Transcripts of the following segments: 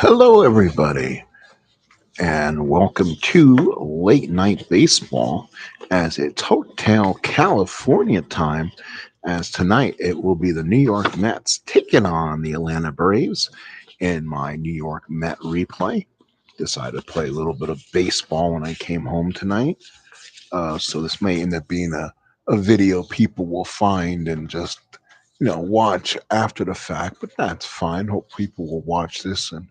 Hello, everybody, and welcome to Late Night Baseball as it's Hotel California time. As tonight it will be the New York Mets taking on the Atlanta Braves in my New York Met replay. Decided to play a little bit of baseball when I came home tonight. So this may end up being a video people will find and just watch after the fact, but that's fine. Hope people will watch this and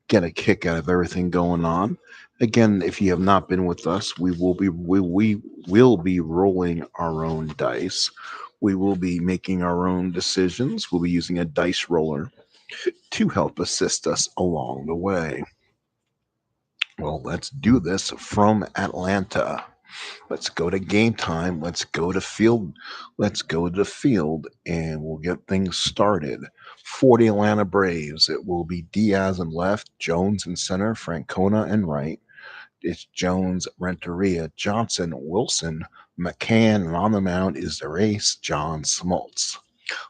get a kick out of everything going on. Again, if you have not been with us, we will be rolling our own dice. We will be making our own decisions. We'll be using a dice roller to help assist us along the way. Well, let's do this from Atlanta. Let's go to game time. Let's go to field. Let's go to the field and we'll get things started. For the Atlanta Braves, it will be Diaz in left, Jones in center, Francona in right. It's Jones, Renteria, Johnson, Wilson, McCann, and on the mound is the ace, John Smoltz.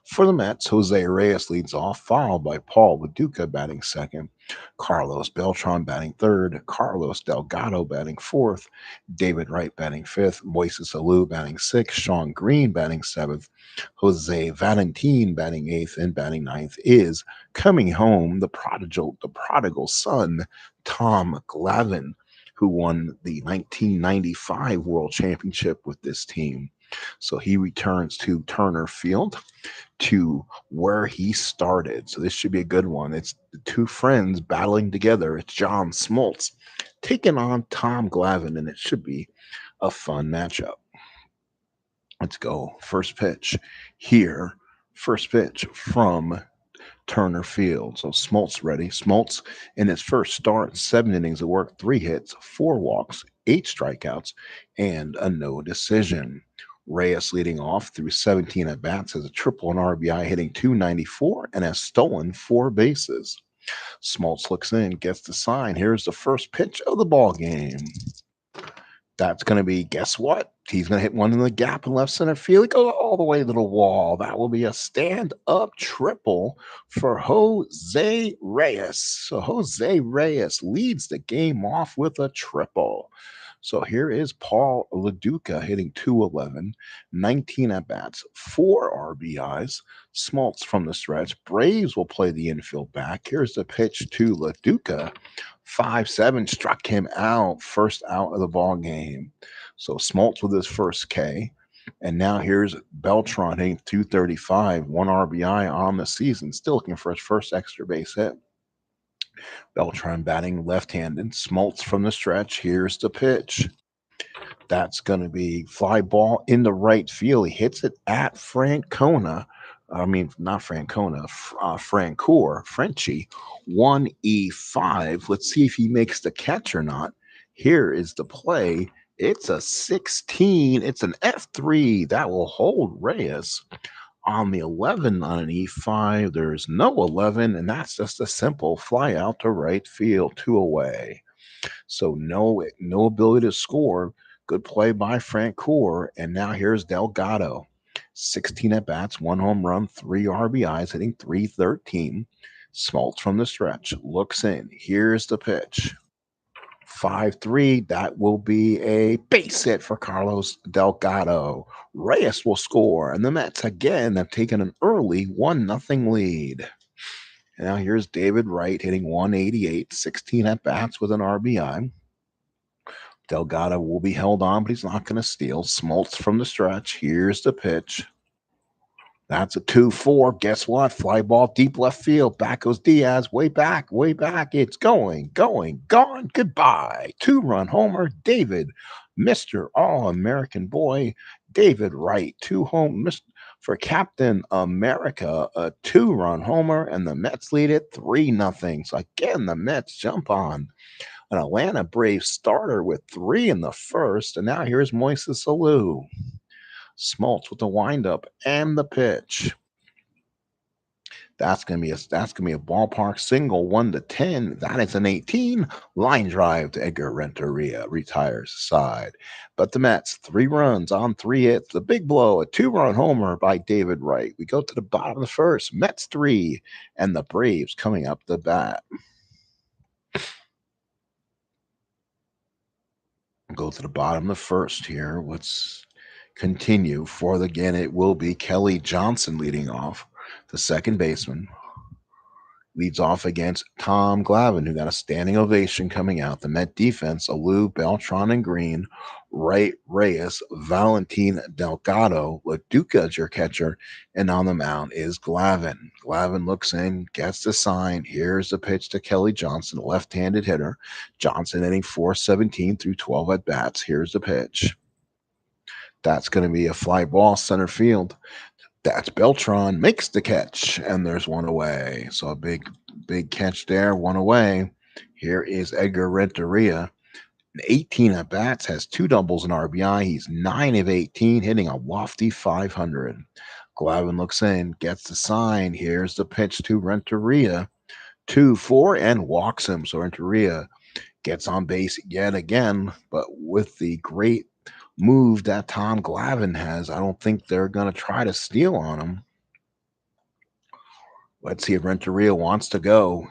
For the Mets, Jose Reyes leads off, followed by Paul Laduca batting second, Carlos Beltran batting third, Carlos Delgado batting fourth, David Wright batting fifth, Moises Alou batting sixth, Sean Green batting seventh, Jose Valentin batting eighth, and batting ninth is coming home the prodigal son, Tom Glavine, who won the 1995 World Championship with this team. So he returns to Turner Field to where he started. So this should be a good one. It's the two friends battling together. It's John Smoltz taking on Tom Glavine, and it should be a fun matchup. Let's go. First pitch here. First pitch from Turner Field. So Smoltz ready. Smoltz in his first start, 7 innings of work, 3 hits, 4 walks, 8 strikeouts, and a no decision. Reyes leading off through 17 at bats has a triple and RBI, hitting 294 and has stolen 4 bases. Smoltz looks in, gets the sign. Here's the first pitch of the ball game. That's going to be, guess what? He's going to hit one in the gap in left center field. He goes all the way to the wall. That will be a stand up triple for Jose Reyes. So Jose Reyes leads the game off with a triple. So here is Paul Laduca hitting 211, 19 at bats, 4 RBIs. Smoltz from the stretch. Braves will play the infield back. Here's the pitch to Laduca. 5-7 struck him out, first out of the ball game. So Smoltz with his first K. And now here's Beltran hitting 235, 1 RBI on the season, still looking for his first extra base hit. Beltran batting left-handed. Smoltz from the stretch. Here's the pitch. That's going to be fly ball in the right field. He hits it at Francona. I mean, not Francona, Francoeur, Frenchie, 1E5. Let's see if he makes the catch or not. Here is the play. It's a 16. It's an F3 that will hold Reyes on the 11 on an E5. There's no 11, and that's just a simple fly out to right field, 2 away. So no ability to score. Good play by Francoeur. And now here's Delgado. 16 at bats, 1 home run, 3 RBIs, hitting 313. Smoltz from the stretch. Looks in. Here's the pitch. 5-3. That will be a base hit for Carlos Delgado. Reyes will score. And the Mets again have taken an early 1-0 lead. And now here's David Wright hitting 188, 16 at bats with an RBI. Delgado will be held on, but he's not going to steal. Smoltz from the stretch. Here's the pitch. That's a 2-4. Guess what? Fly ball deep left field. Back goes Diaz. Way back, way back. It's going, gone. Goodbye. 2-run homer. David, Mr. All-American boy. David Wright. 2 home for Captain America. A 2-run homer, and the Mets lead it 3-0. So again, the Mets jump on an Atlanta Braves starter with 3 in the first. And now here's Moises Alou. Smoltz with the windup and the pitch. That's gonna be a ballpark single, 1-10. That is an 18 line drive to Edgar Renteria, retires side. But the Mets 3 runs on 3 hits. The big blow, a 2-run homer by David Wright. We go to the bottom of the first. Mets 3 and the Braves coming up the bat. go to the bottom of the first here. Let's continue. For again, it will be Kelly Johnson leading off, the second baseman. Leads off against Tom Glavine, who got a standing ovation coming out. The Met defense, Alou, Beltran, and Green, Ray Reyes, Valentin Delgado, Laduca is your catcher, and on the mound is Glavine. Glavine looks in, gets the sign. Here's the pitch to Kelly Johnson, left-handed hitter. Johnson hitting 417 through 12 at bats. Here's the pitch. That's going to be a fly ball center field. That's Beltran makes the catch, and there's one away. So a big catch there, one away. Here is Edgar Renteria. 18 at bats, has two doubles and RBI. He's 9 of 18, hitting a lofty 500. Glavine looks in, gets the sign. Here's the pitch to Renteria. 2-4 and walks him. So Renteria gets on base yet again, but with the great move that Tom Glavine has, I don't think they're going to try to steal on him. Let's see if Renteria wants to go.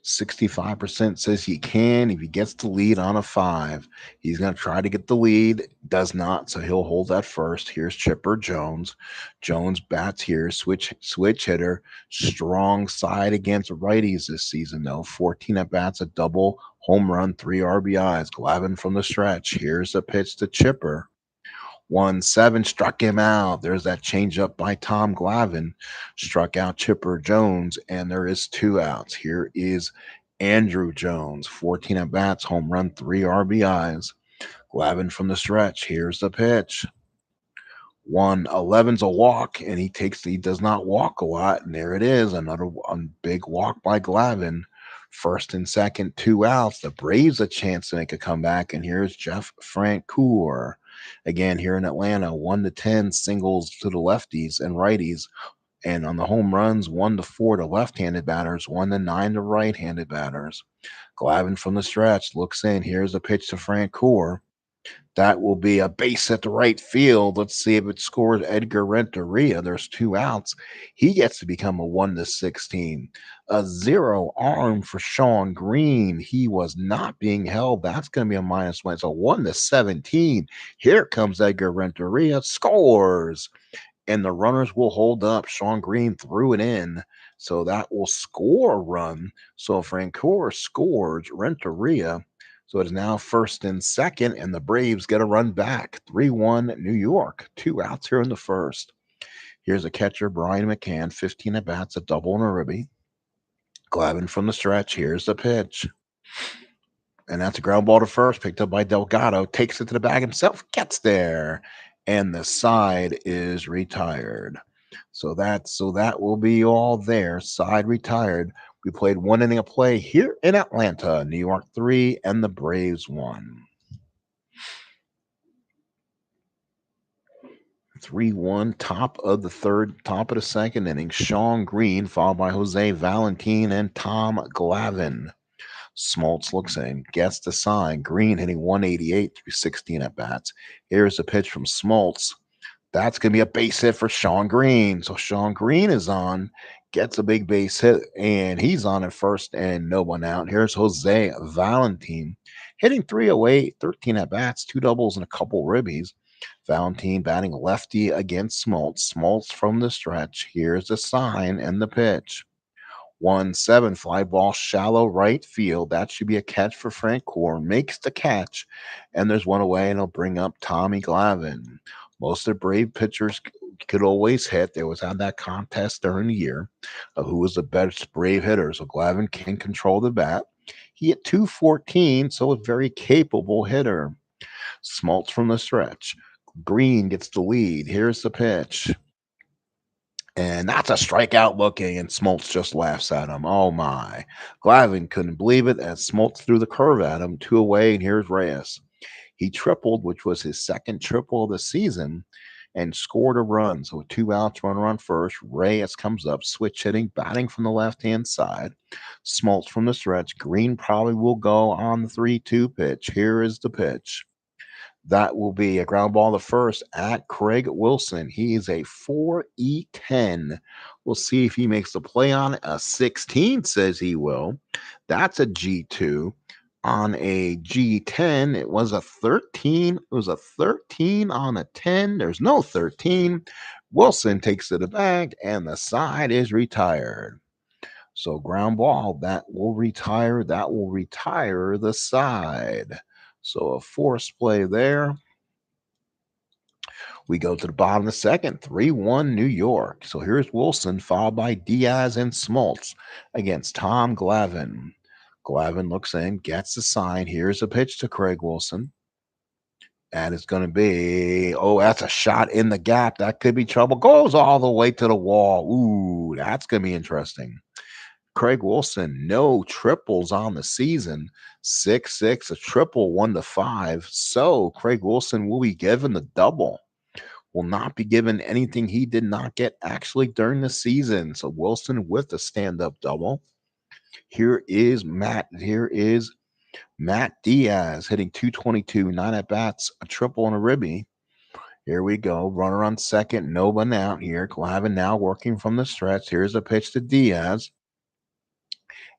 65% says he can if he gets the lead on a 5. He's going to try to get the lead. Does not, so he'll hold that first. Here's Chipper Jones. Jones bats here. Switch hitter. Strong side against righties this season, though. 14 at bats, a double, home run, 3 RBIs. Glavine from the stretch. Here's the pitch to Chipper. 1-7 struck him out. There's that changeup by Tom Glavine. Struck out Chipper Jones, and there is 2 outs. Here is Andrew Jones. 14 at bats, home run, 3 RBIs. Glavine from the stretch. Here's the pitch. 1-11's a walk, and he does not walk a lot. And there it is, another big walk by Glavine. First and second, 2 outs. The Braves a chance to make a comeback, and here's Jeff Francoeur. Again, here in Atlanta, 1-10 singles to the lefties and righties. And on the home runs, 1-4 to left-handed batters, 1-9 to right-handed batters. Glavine from the stretch looks in. Here's a pitch to Francoeur. That will be a base at the right field. Let's see if it scores Edgar Renteria. There's 2 outs. He gets to become a 1-16. A 0 arm for Sean Green. He was not being held. That's going to be a -1. It's a 1-17. Here comes Edgar Renteria. Scores. And the runners will hold up. Sean Green threw it in. So that will score a run. So Francoeur scores Renteria. So it is now first and second, and the Braves get a run back. 3-1 New York. 2 outs here in the first. Here's a catcher, Brian McCann, 15 at bats, a double and a ribby. Glavine from the stretch. Here's the pitch. And that's a ground ball to first, picked up by Delgado. Takes it to the bag himself, gets there. And the side is retired. So that will be all there. Side retired. We played 1 inning of play here in Atlanta. New York 3 and the Braves 1. 3-1, top of the second inning. Sean Green, followed by Jose Valentin and Tom Glavine. Smoltz looks in, gets the sign. Green hitting 188 through 16 at bats. Here's a pitch from Smoltz. That's going to be a base hit for Sean Green. So Sean Green is on, gets a big base hit, and he's on at first and no one out. Here's Jose Valentin hitting 308, 13 at bats, 2 doubles and a couple ribbies. Valentin batting lefty against Smoltz. Smoltz from the stretch. Here's the sign and the pitch. 1-7 fly ball shallow right field. That should be a catch for Francoeur. Makes the catch, and there's one away, and it'll bring up Tommy Glavine. Most of the Brave pitchers could always hit. They always had that contest during the year of who was the best Brave hitter. So Glavine can control the bat. He hit 214, so a very capable hitter. Smoltz from the stretch. Green gets the lead. Here's the pitch. And that's a strikeout looking, and Smoltz just laughs at him. Oh, my. Glavine couldn't believe it as Smoltz threw the curve at him. 2 away, and here's Reyes. He tripled, which was his second triple of the season, and scored a run. So 2 outs, runner on first. Reyes comes up, switch hitting, batting from the left-hand side. Smoltz from the stretch. Green probably will go on the 3-2 pitch. Here is the pitch. That will be a ground ball to first at Craig Wilson. He is a 4E10. We'll see if he makes the play on it. A 16 says he will. That's a G2. on a G10. It was a 13. It was a 13 on a 10. There's no 13. Wilson takes to the bag, and the side is retired. So ground ball, that will retire. That will retire the side. So a force play there. We go to the bottom of the second, 3-1 New York. So here's Wilson, followed by Diaz and Smoltz against Tom Glavine. Glavine looks in, gets the sign. Here's a pitch to Craig Wilson. And it's going to be, oh, that's a shot in the gap. That could be trouble. Goes all the way to the wall. Ooh, that's going to be interesting. Craig Wilson, no triples on the season. 6-6, a triple, 1-5. So Craig Wilson will be given the double. Will not be given anything he did not get actually during the season. So Wilson with a stand-up double. Here is Matt. Here is Matt Diaz hitting 222, 9 at bats, a triple and a ribby. Here we go. Runner on second, no one out here. Glavine now working from the stretch. Here's a pitch to Diaz.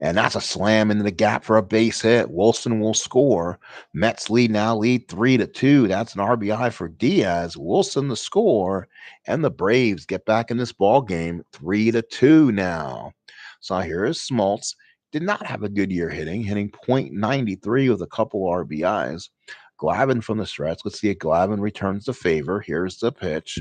And that's a slam into the gap for a base hit. Wilson will score. Mets lead 3-2. That's an RBI for Diaz. Wilson the score. And the Braves get back in this ball game 3-2 now. So here is Smoltz. Did not have a good year hitting .93 with a couple RBIs. Glavine from the stretch. Let's see if Glavine returns the favor. Here's the pitch.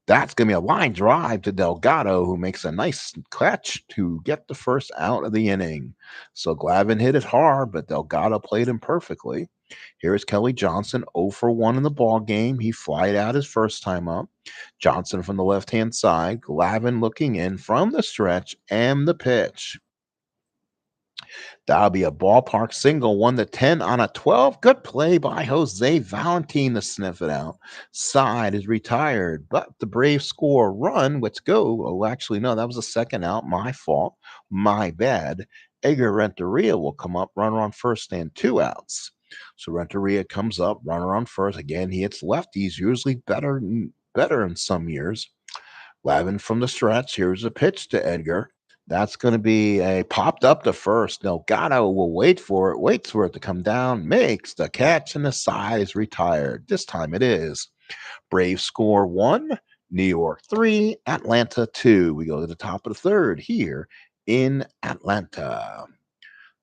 That's going to be a line drive to Delgado, who makes a nice catch to get the first out of the inning. So Glavine hit it hard, but Delgado played him perfectly. Here's Kelly Johnson, 0 for 1 in the ball game. He flied out his first time up. Johnson from the left-hand side. Glavine looking in from the stretch and the pitch. That'll be a ballpark single, 1-10 on a 12. Good play by Jose Valentin to sniff it out. Side is retired, but the Braves score a run. Let's go. Oh, actually, no, that was a second out. My fault. My bad. Edgar Renteria will come up, runner on first and 2 outs. So Renteria comes up, runner on first. Again, he hits lefties, usually better in some years. Lavin from the stretch. Here's a pitch to Edgar. That's going to be a popped up to first. Delgado will waits for it to come down, makes the catch, and the side is retired. This time it is. Braves score 1, New York 3, Atlanta 2. We go to the top of the third here in Atlanta.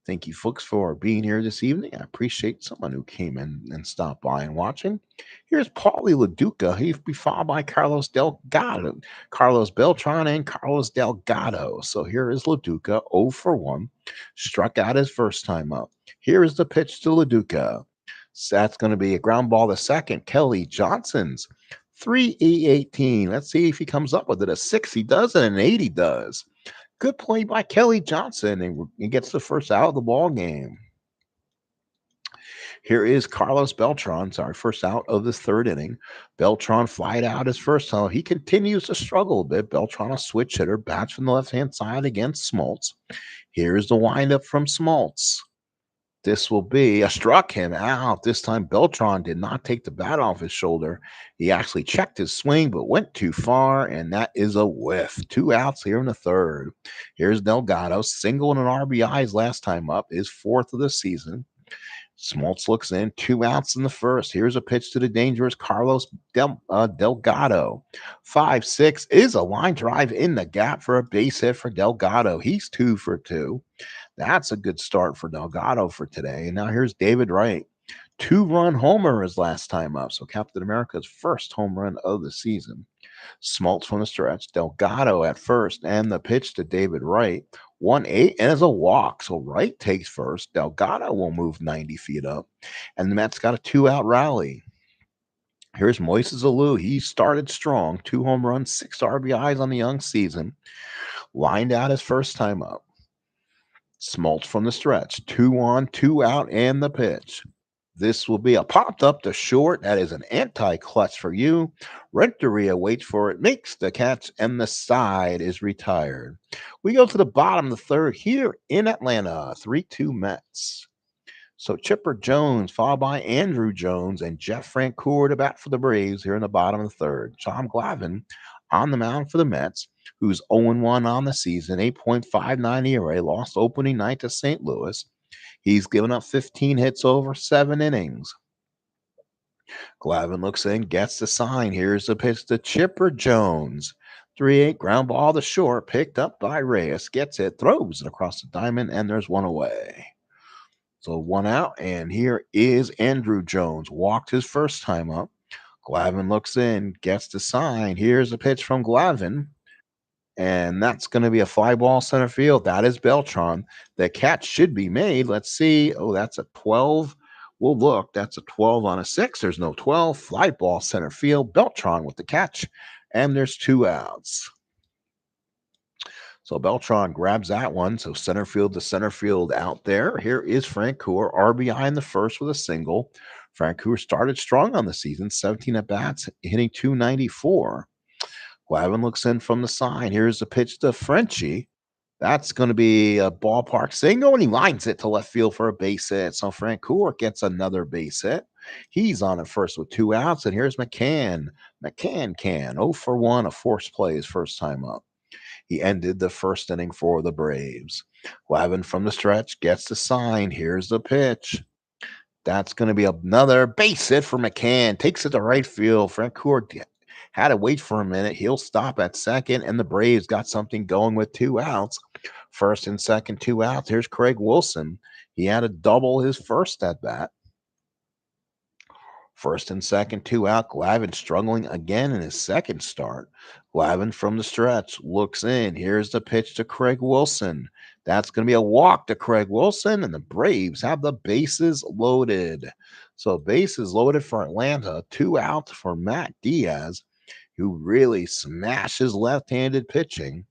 Thank you, folks, for being here this evening. I appreciate someone who came in and stopped by and watching. Here's Paulie LaDuca. He'll be followed by Carlos Delgado, Carlos Beltran, and Carlos Delgado. So here is LaDuca, 0 for 1. Struck out his first time up. Here is the pitch to LaDuca. So that's going to be a ground ball to second. Kelly Johnson's 3-18. Let's see if he comes up with it. A 6 he does, and an 8 he does. Good play by Kelly Johnson, and he gets the first out of the ball game. Here is Carlos Beltran, first out of this third inning. Beltran flied out his first time. He continues to struggle a bit. Beltran, a switch hitter, bats from the left-hand side against Smoltz. Here's the windup from Smoltz. This will be a struck him out. This time, Beltran did not take the bat off his shoulder. He actually checked his swing, but went too far, and that is a whiff. 2 outs here in the third. Here's Delgado, single and an RBI his last time up, his 4th of the season. Smoltz looks in, 2 outs in the first. Here's a pitch to the dangerous Carlos Delgado. 5-6 is a line drive in the gap for a base hit for Delgado. He's 2 for 2. That's a good start for Delgado for today. And now here's David Wright. 2-run homer his last time up. So Captain America's first home run of the season. Smoltz from the stretch. Delgado at first. And the pitch to David Wright. 1-8 and is a walk. So Wright takes first. Delgado will move 90 feet up. And the Mets got a 2-out rally. Here's Moises Alou. He started strong. 2 home runs, 6 RBIs on the young season. Lined out his first time up. Smoltz from the stretch. 2 on, 2 out, and the pitch. This will be a popped up to short. That is an anti-clutch for you. Renteria waits for it, makes the catch, and the side is retired. We go to the bottom of the third here in Atlanta. 3-2 Mets. So Chipper Jones, followed by Andrew Jones and Jeff Francoeur to bat for the Braves here in the bottom of the third. Tom Glavine on the mound for the Mets, who's 0-1 on the season, 8.59 ERA, lost opening night to St. Louis. He's given up 15 hits over 7 innings. Glavine looks in, gets the sign. Here's the pitch to Chipper Jones. 3-8 ground ball to short, picked up by Reyes. Gets it, throws it across the diamond, and there's one away. So one out, and here is Andrew Jones. Walked his first time up. Glavine looks in, gets the sign. Here's a pitch from Glavine, and that's going to be a fly ball center field. That is Beltran. The catch should be made. Let's see. Oh, that's a 12. We'll look. That's a 12 on a 6. There's no 12. Fly ball center field. Beltran with the catch, and there's 2 outs. So Beltran grabs that one. So center field to center field out there. Here is Francoeur, RBI in the first with a single. Francoeur started strong on the season, 17 at bats, hitting 294. Glavine looks in from the side. Here's the pitch to Frenchie. That's going to be a ballpark single, and he lines it to left field for a base hit. So Francoeur gets another base hit. He's on at first with 2 outs, and here's McCann. McCann 0 for 1, a forced play his first time up. He ended the first inning for the Braves. Glavine from the stretch gets the sign. Here's the pitch. That's going to be another base hit for McCann. Takes it to right field. Francoeur had to wait for a minute. He'll stop at second, and the Braves got something going with 2 outs. First and second, 2 outs. Here's Craig Wilson. He had a double his first at bat. First and second, 2 out. Glavine struggling again in his second start. Glavine from the stretch looks in. Here's the pitch to Craig Wilson. That's going to be a walk to Craig Wilson, and the Braves have the bases loaded. So bases loaded for Atlanta. 2 outs for Matt Diaz, who really smashes left-handed pitching.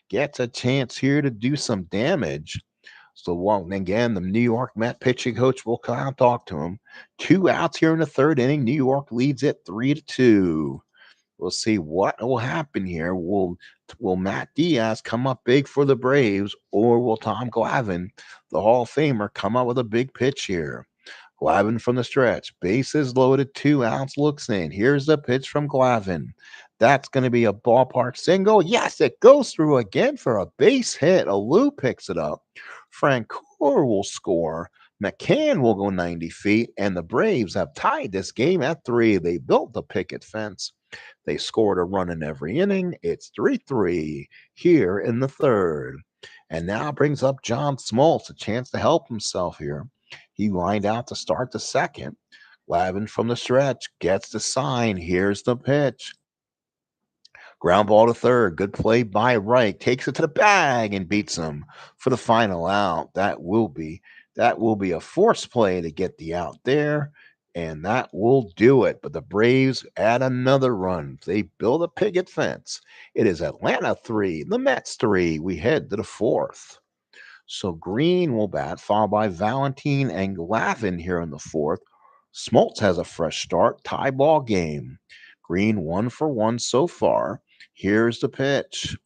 Gets a chance here to do some damage. So again, the New York Met pitching coach will come out and talk to him. 2 outs here in the third inning. New York leads it 3-2. We'll see what will happen here. Will Matt Diaz come up big for the Braves, or will Tom Glavine, the Hall of Famer, come up with a big pitch here? Glavine from the stretch. Bases loaded, 2 outs, looks in. Here's the pitch from Glavine. That's going to be a ballpark single. Yes, it goes through again for a base hit. Alou picks it up. Francoeur will score. McCann will go 90 feet, and the Braves have tied this game at 3. They built the picket fence. They scored a run in every inning. It's 3-3 here in the third. And now brings up John Smoltz, a chance to help himself here. He lined out to start the second. Glavine from the stretch gets the sign. Here's the pitch. Ground ball to third. Good play by Wright. Takes it to the bag and beats him for the final out. That will be a force play to get the out there, and that will do it. But the Braves add another run. They build a picket fence. It is Atlanta 3, the Mets 3. We head to the fourth. So Green will bat, followed by Valentine and Glavine here in the fourth. Smoltz has a fresh start. Tie ball game. Green 1 for 1 so far. Here's the pitch.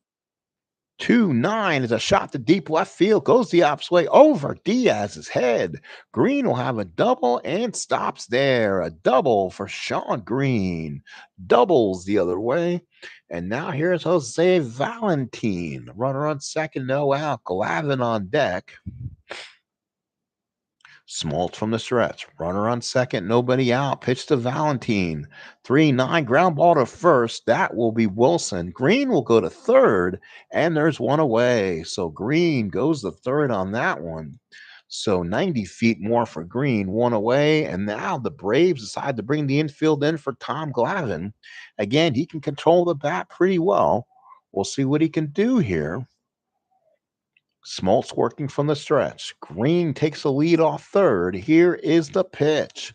2-9 is a shot to deep left field. Goes the opposite way over Diaz's head. Green will have a double and stops there. A double for Sean Green. Doubles the other way. And now here's Jose Valentine. Runner on second, no out. Glavine on deck. Smoltz from the stretch. Runner on second, nobody out. Pitch to Valentine. 3-9 ground ball to first. That will be Wilson. Green will go to third, and there's one away. So Green goes to third on that one. So 90 feet more for Green, one away. And now the Braves decide to bring the infield in for Tom Glavine. Again, he can control the bat pretty well. We'll see what he can do here. Smoltz working from the stretch. Green takes the lead off third. Here is the pitch.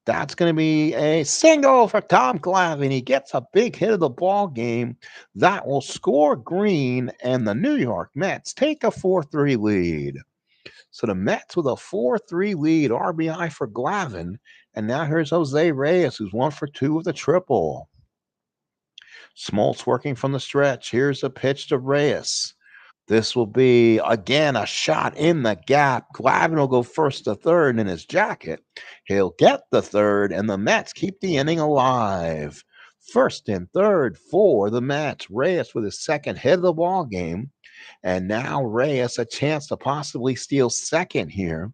That's going to be a single for Tom Glavine. He gets a big hit of the ball game. That will score Green, and the New York Mets take a 4-3 lead. So the Mets with a 4-3 lead, RBI for Glavine. And now here's Jose Reyes, who's 1 for 2 with a triple. Smoltz working from the stretch. Here's a pitch to Reyes. This will be, again, a shot in the gap. Glavine will go first to third in his jacket. He'll get the third, and the Mets keep the inning alive. First and third for the Mets. Reyes with his second hit of the ball game. And now Reyes a chance to possibly steal second here.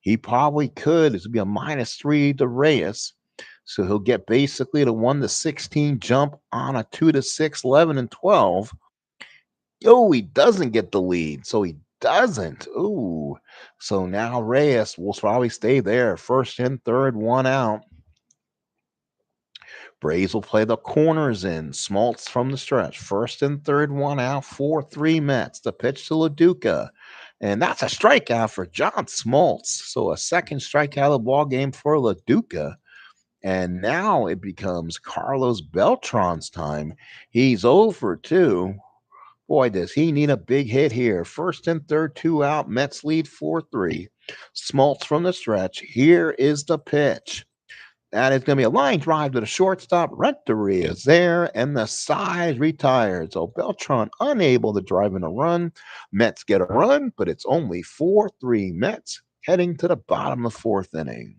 He probably could. It's going to be a -3 to Reyes. So he'll get basically the 1 to 16 jump on a 2 to 6, 11, and 12. Oh, he doesn't get the lead. So he doesn't. Ooh. So now Reyes will probably stay there. First and third, one out. Braves will play the corners in. Smoltz from the stretch. First and third, one out. 4-3 Mets. The pitch to LaDuca. And that's a strikeout for John Smoltz. So a second strikeout of the ball game for LaDuca. And now it becomes Carlos Beltran's time. He's over 2. Boy, does he need a big hit here. First and third, 2 out. Mets lead 4-3. Smoltz from the stretch. Here is the pitch. That is going to be a line drive to the shortstop. Renteria is there, and the side retired. So Beltran unable to drive in a run. Mets get a run, but it's only 4-3 Mets heading to the bottom of the fourth inning.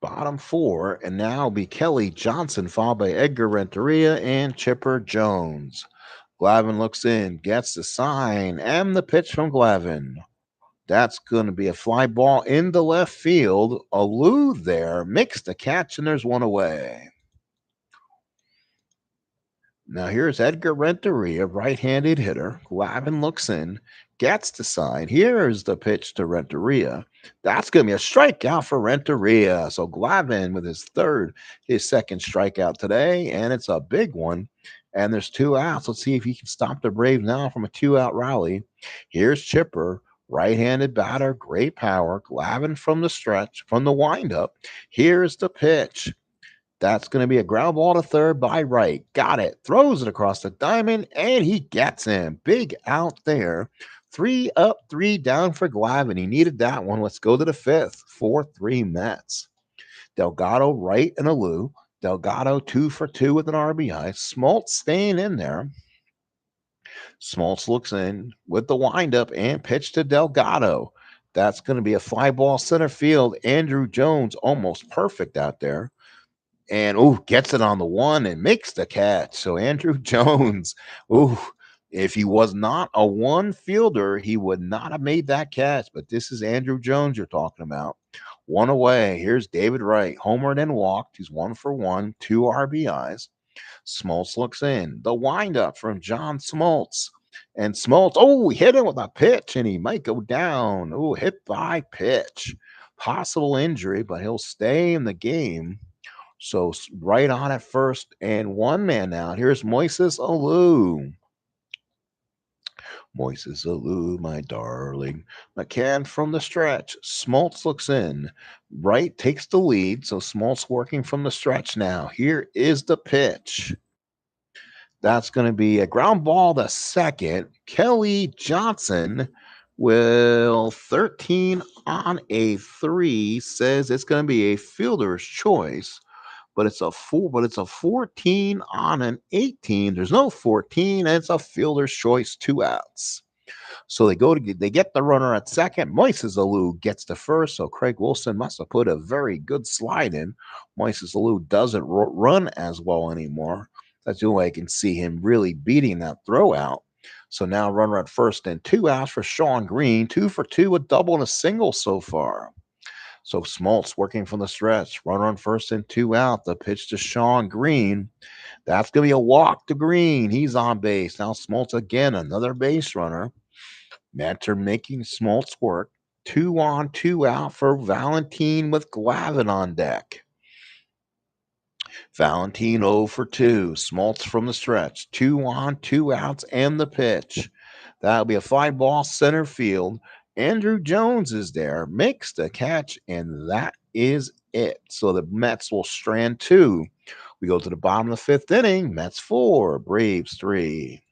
Bottom 4, and now will be Kelly Johnson, followed by Edgar Renteria and Chipper Jones. Glavin looks in, gets the sign, and the pitch from Glavin. That's going to be a fly ball into left field. Alou there makes the catch, and there's one away. Now here's Edgar Renteria, right-handed hitter. Glavin looks in, gets the sign. Here's the pitch to Renteria. That's going to be a strikeout for Renteria. So Glavin with his second strikeout today, and it's a big one. And there's 2 outs. Let's see if he can stop the Braves now from a 2-out rally. Here's Chipper, right-handed batter, great power. Glavin from the stretch, from the windup. Here's the pitch. That's going to be a ground ball to third by Wright. Got it. Throws it across the diamond, and he gets him. Big out there. 3 up, 3 down for Glavin. He needed that one. Let's go to the fifth. 4-3 Mets. Delgado, Wright, and Alou. Delgado 2 for 2 with an RBI. Smoltz staying in there. Smoltz looks in with the windup and pitch to Delgado. That's going to be a fly ball center field. Andrew Jones almost perfect out there. And gets it on the one and makes the catch. So Andrew Jones, if he was not a one fielder, he would not have made that catch. But this is Andrew Jones you're talking about. One away. Here's David Wright, homered and walked. He's 1 for 1, 2 RBIs. Smoltz looks in. The windup from John Smoltz. And Smoltz, hit him with a pitch, and he might go down. Hit by pitch. Possible injury, but he'll stay in the game. So right on at first, and one man out. Here's Moises Alou. Moises Alou, my darling. McCann from the stretch. Smoltz looks in. Wright takes the lead, so Smoltz working from the stretch now. Here is the pitch. That's going to be a ground ball to second. Kelly Johnson will 13 on a 3 says it's going to be a fielder's choice. But it's a 14 on an 18. There's no 14, and it's a fielder's choice, 2 outs. So they get the runner at second. Moises Alou gets the first, so Craig Wilson must have put a very good slide in. Moises Alou doesn't run as well anymore. That's the only way I can see him really beating that throw out. So now runner at first and 2 outs for Sean Green. 2 for 2, a double and a single so far. So Smoltz working from the stretch. Runner on first and 2 out. The pitch to Sean Green. That's going to be a walk to Green. He's on base. Now Smoltz again, another base runner. Mets are making Smoltz work. 2 on, 2 out for Valentin with Glavin on deck. Valentin 0 for 2. Smoltz from the stretch. 2 on, 2 outs, and the pitch. That'll be a fly ball center field. Andrew Jones is there, makes the catch, and that is it. So the Mets will strand 2. We go to the bottom of the fifth inning. Mets 4, Braves 3.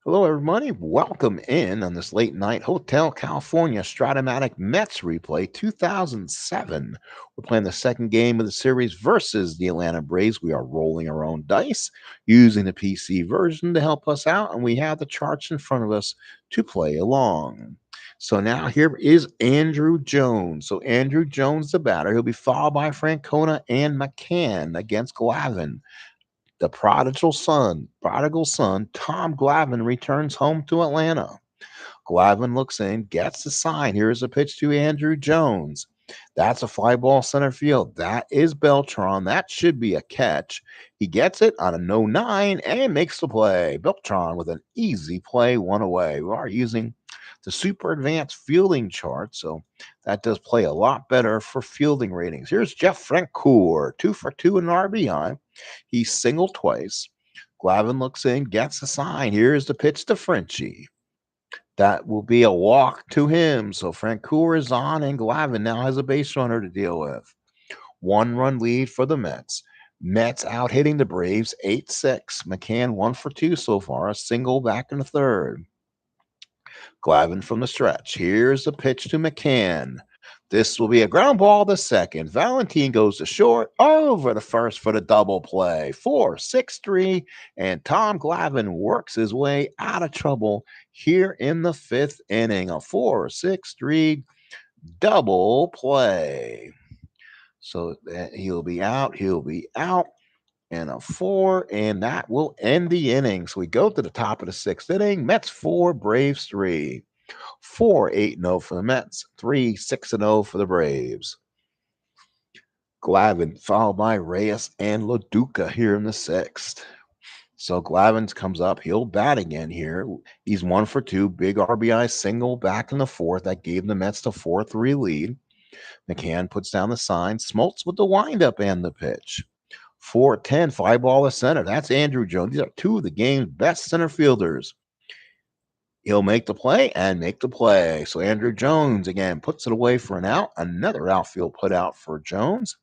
Hello, everybody. Welcome in on this late night Hotel California Stratomatic Mets replay 2007. We're playing the second game of the series versus the Atlanta Braves. We are rolling our own dice using the PC version to help us out, and we have the charts in front of us to play along. So now here is Andrew Jones. So Andrew Jones, the batter. He'll be followed by Francona and McCann against Glavin. The prodigal son, Tom Glavine returns home to Atlanta. Glavine looks in, gets the sign. Here's a pitch to Andrew Jones. That's a fly ball center field. That is Beltran. That should be a catch. He gets it on a no 9 and makes the play. Beltran with an easy play, one away. We are using the super advanced fielding chart, so that does play a lot better for fielding ratings. Here's Jeff Francoeur, 2 for 2 in RBI. He singled twice. Glavine looks in, gets the sign. Here's the pitch to Frenchie. That will be a walk to him. So Francoeur is on, and Glavine now has a base runner to deal with. 1 run lead for the Mets. Mets out hitting the Braves 8-6. McCann 1 for 2 so far, a single back in the third. Glavine from the stretch. Here's the pitch to McCann. This will be a ground ball to second. Valentine goes to short, over to first for the double play. 4-6-3, and Tom Glavine works his way out of trouble here in the fifth inning. A 4-6-3 double play. So he'll be out, and a 4, and that will end the inning. So we go to the top of the sixth inning. Mets 4, Braves 3. 4-8-0 for the Mets, 3-6-0 for the Braves. Glavine followed by Reyes and LaDuca here in the sixth. So Glavine comes up. He'll bat again here. He's 1 for 2. Big RBI single back in the fourth. That gave the Mets the 4-3 lead. McCann puts down the sign. Smoltz with the windup and the pitch. 4-10, fly ball to center. That's Andrew Jones. These are two of the game's best center fielders. He'll make the play and make the play. So Andrew Jones again puts it away for an out. Another outfield put out for Jones.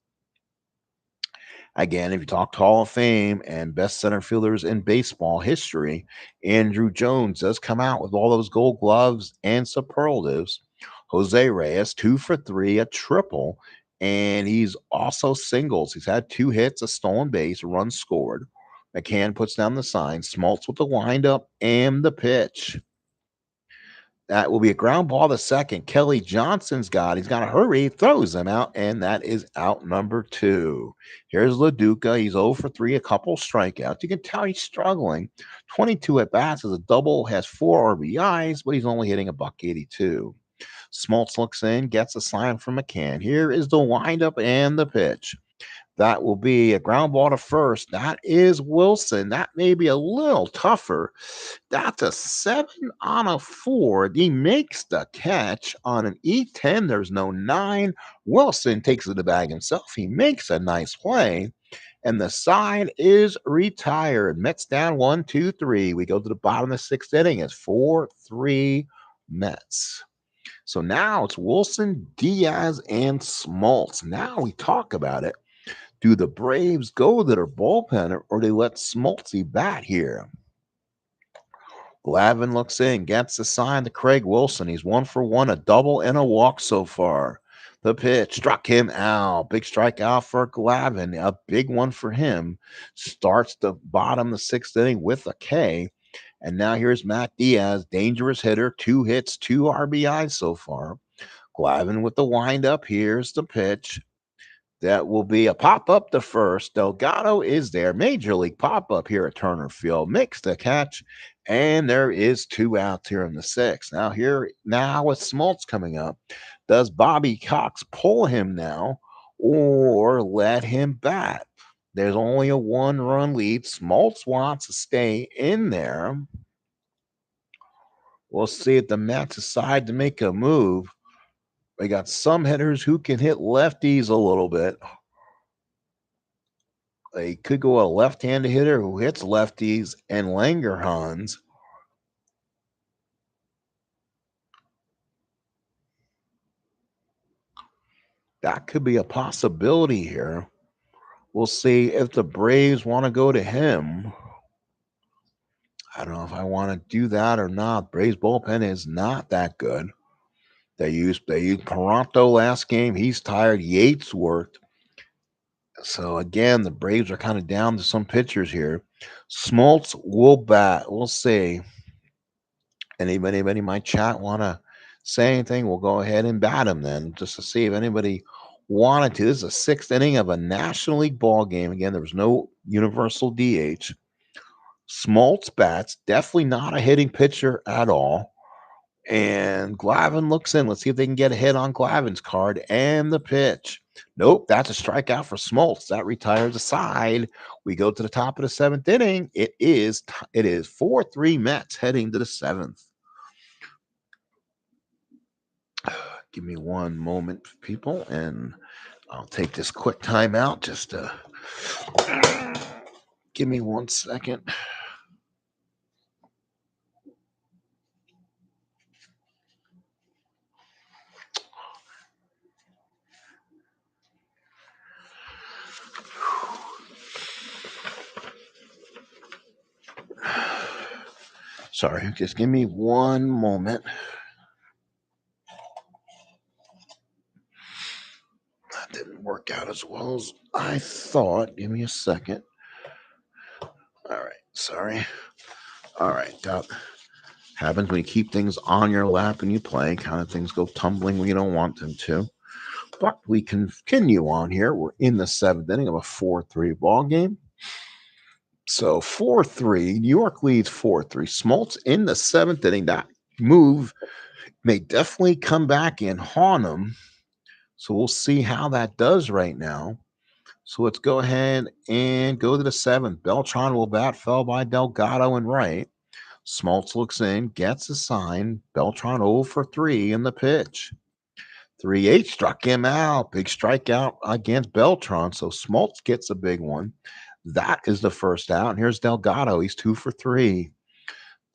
Again, if you talk Hall of Fame and best center fielders in baseball history, Andrew Jones does come out with all those gold gloves and superlatives. Jose Reyes, 2 for 3, a triple, and he's also singles. He's had 2 hits, a stolen base, a run scored. McCann puts down the sign. Smoltz with the windup and the pitch. That will be a ground ball to second. Kelly Johnson's he's got to hurry, throws him out, and that is out number 2. Here's LaDuca. He's 0 for 3, a couple strikeouts. You can tell he's struggling. 22 at bats as a double, has 4 RBIs, but he's only hitting a $182. Smoltz looks in, gets a sign from McCann. Here is the windup and the pitch. That will be a ground ball to first. That is Wilson. That may be a little tougher. That's a 7 on a 4. He makes the catch on an E10. There's no 9. Wilson takes it to the bag himself. He makes a nice play. And the side is retired. Mets down 1-2-3. We go to the bottom of the sixth inning. It's 4-3 Mets. So now it's Wilson, Diaz, and Smoltz. Now we talk about it. Do the Braves go to their bullpen or they let Smoltzy bat here? Glavine looks in, gets the sign to Craig Wilson. He's 1 for 1, a double and a walk so far. The pitch struck him out. Big strikeout for Glavine. A big one for him. Starts the bottom of the sixth inning with a K. And now here's Matt Diaz, dangerous hitter. 2 hits, 2 RBIs so far. Glavine with the windup. Here's the pitch. That will be a pop-up to first. Delgado is there. Major league pop-up here at Turner Field. Makes the catch, and there is 2 outs here in the sixth. Now with Smoltz coming up, does Bobby Cox pull him now or let him bat? There's only a 1-run lead. Smoltz wants to stay in there. We'll see if the Mets decide to make a move. They got some hitters who can hit lefties a little bit. They could go a left-handed hitter who hits lefties and Langerhans. That could be a possibility here. We'll see if the Braves want to go to him. I don't know if I want to do that or not. Braves bullpen is not that good. They used Toronto last game. He's tired. Yates worked. So again, the Braves are kind of down to some pitchers here. Smoltz will bat. We'll see. Anybody in my chat want to say anything? We'll go ahead and bat him then, just to see if anybody wanted to. This is a sixth inning of a National League ball game. Again, there was no universal DH. Smoltz bats, definitely not a hitting pitcher at all. And Glavine looks in. Let's see if they can get a hit on Glavine's card and the pitch. Nope, that's a strikeout for Smoltz. That retires a side. We go to the top of the seventh inning. It is 4-3 Mets heading to the seventh. Give me one moment, people, and I'll take this quick timeout just to give me 1 second. Sorry, just give me one moment. That didn't work out as well as I thought. Give me a second. All right, sorry. All right, that happens when you keep things on your lap and you play. Kind of things go tumbling when you don't want them to. But we continue on here. We're in the seventh inning of a 4-3 ball game. So 4-3, New York leads 4-3. Smoltz in the seventh inning. That move may definitely come back and haunt him. So we'll see how that does right now. So let's go ahead and go to the seventh. Beltran will bat, fell by Delgado and right. Smoltz looks in, gets a sign. Beltran 0 for 3 in the pitch. 3-8 struck him out. Big strikeout against Beltran. So Smoltz gets a big one. That is the first out. And here's Delgado. He's 2 for 3.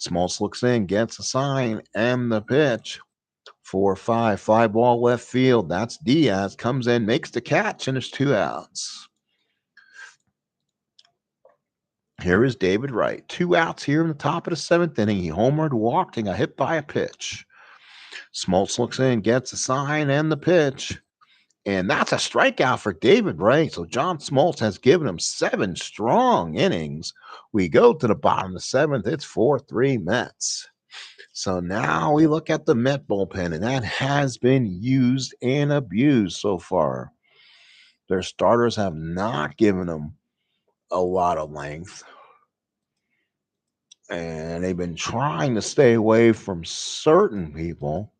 Smoltz looks in, gets a sign, and the pitch. 4-5, fly ball left field. That's Diaz. Comes in, makes the catch, and there's 2 outs. Here is David Wright. 2 outs here in the top of the seventh inning. He homered, walked, and got hit by a pitch. Smoltz looks in, gets a sign, and the pitch. And that's a strikeout for David Wright. So John Smoltz has given him 7 strong innings. We go to the bottom of the seventh. It's 4-3 Mets. So now we look at the Met bullpen, and that has been used and abused so far. Their starters have not given them a lot of length, and they've been trying to stay away from certain people.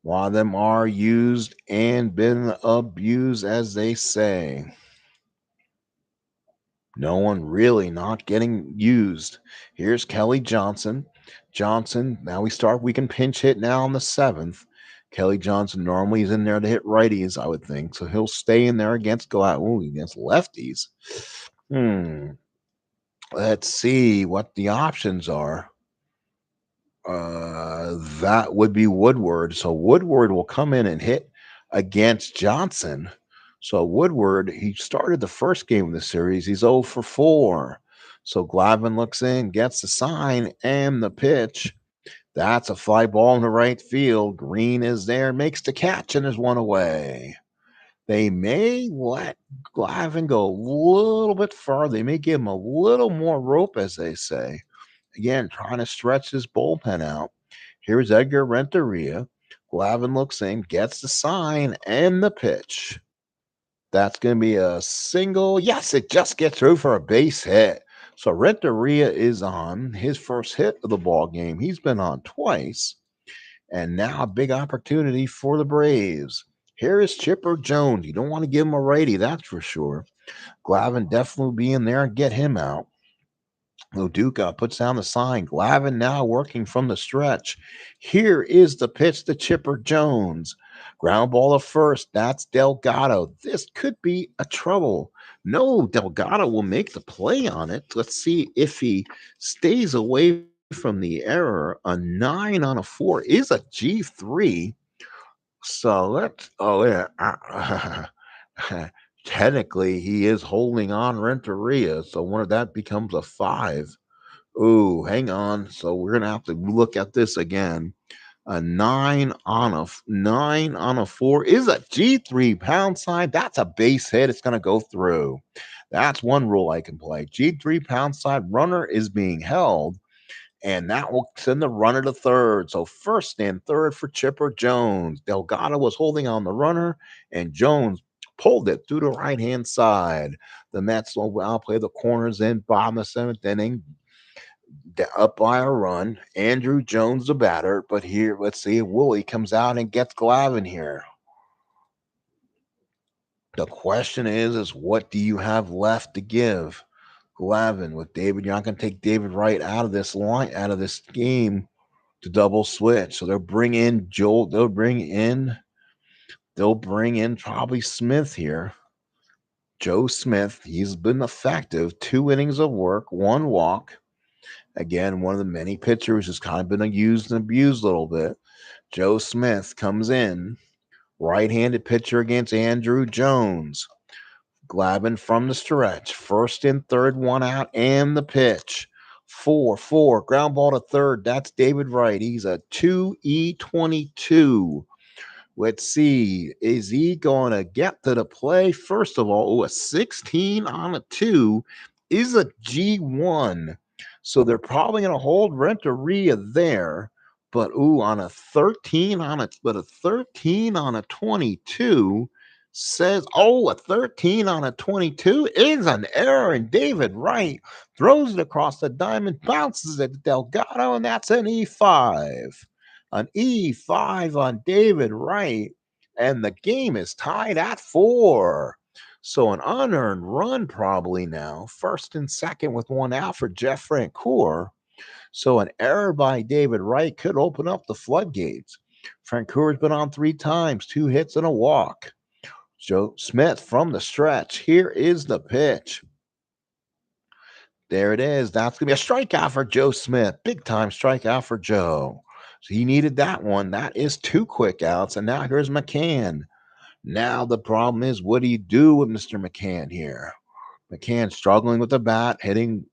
A lot of them are used and been abused, as they say. No one really not getting used. Here's Kelly Johnson. Now we can pinch hit now on the seventh. Kelly Johnson normally is in there to hit righties, I would think. So he'll stay in there against lefties. Let's see what the options are. That would be Woodward. So Woodward will come in and hit against Johnson. So Woodward, he started the first game of the series. He's 0 for 4. So Glavine looks in, gets the sign and the pitch. That's a fly ball in the right field. Green is there, makes the catch, and there's 1 away. They may let Glavine go a little bit further. They may give him a little more rope, as they say. Again, trying to stretch this bullpen out. Here's Edgar Renteria. Glavine looks in, gets the sign and the pitch. That's going to be a single. Yes, it just gets through for a base hit. So Renteria is on his first hit of the ball game. He's been on twice. And now a big opportunity for the Braves. Here is Chipper Jones. You don't want to give him a righty, that's for sure. Glavine definitely will be in there and get him out. Loduca puts down the sign. Glavine now working from the stretch. Here is the pitch to Chipper Jones. Ground ball to first. That's Delgado. This could be a trouble. No, Delgado will make the play on it. Let's see if he stays away from the error. A 9 on a 4 is a G3. So technically, he is holding on Renteria. So one of that becomes a 5. Ooh, hang on. So we're gonna have to look at this again. A 9 on a 4 is a G3 pound sign. That's a base hit. It's gonna go through. That's one rule I can play. G3 pound sign runner is being held. And that will send the runner to third. So first and third for Chipper Jones. Delgado was holding on the runner, and Jones pulled it through the right hand side. The Mets will now play the corners in bottom of the seventh inning, up by a run. Andrew Jones, the batter. But here, let's see if Willie comes out and gets Glavin here. The question is what do you have left to give? Glavin with David. You're not going to take David Wright out of this line, out of this game to double switch. So they'll bring in Joel. They'll bring in probably Smith here. Joe Smith. He's been effective. 2 innings of work, 1 walk. Again, one of the many pitchers who's kind of been used and abused a little bit. Joe Smith comes in, right-handed pitcher against Andrew Jones. Glavin from the stretch. First and third, 1 out, and the pitch. 4-4. Ground ball to third. That's David Wright. He's a 2E22. Let's see. Is he going to get to the play? First of all, a 16 on a 2 is a G1. So they're probably going to hold Renteria there. But on a 13 on a 22 says, a 13 on a 22 is an error, and David Wright throws it across the diamond, bounces at Delgado, and that's an E5. An E5 on David Wright, and the game is tied at 4. So an unearned run probably now, first and second with 1 out for Jeff Francoeur. So an error by David Wright could open up the floodgates. Francoeur's been on 3 times, 2 hits and a walk. Joe Smith from the stretch. Here is the pitch. There it is. That's going to be a strikeout for Joe Smith. Big time strikeout for Joe. So he needed that one. That is 2 quick outs. And now here's McCann. Now the problem is, what do you do with Mr. McCann here? McCann struggling with the bat,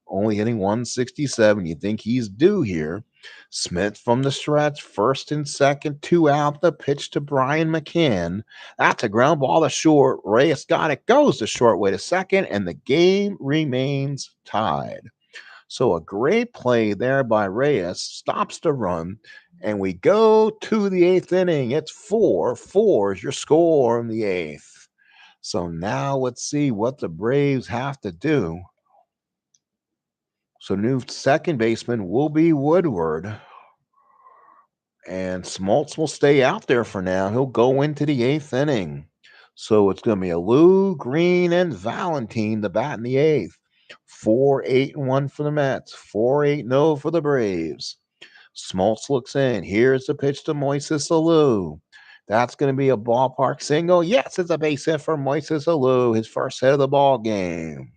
only hitting 167. You think he's due here. Smith from the stretch, first and second, 2 out. The pitch to Brian McCann. That's a ground ball to short. Reyes got it, goes the short way to second, and the game remains tied. So a great play there by Reyes stops the run, and we go to the 8th inning. It's 4-4 is your score in the 8th. So now let's see what the Braves have to do. So new second baseman will be Woodward. And Smoltz will stay out there for now. He'll go into the 8th inning. So it's going to be Alou, Green, and Valentine to bat in the 8th. 4-8-1 for the Mets. 4-8-0 for the Braves. Smoltz looks in. Here's the pitch to Moises Alou. That's going to be a ballpark single. Yes, it's a base hit for Moises Alou, his first hit of the ball game.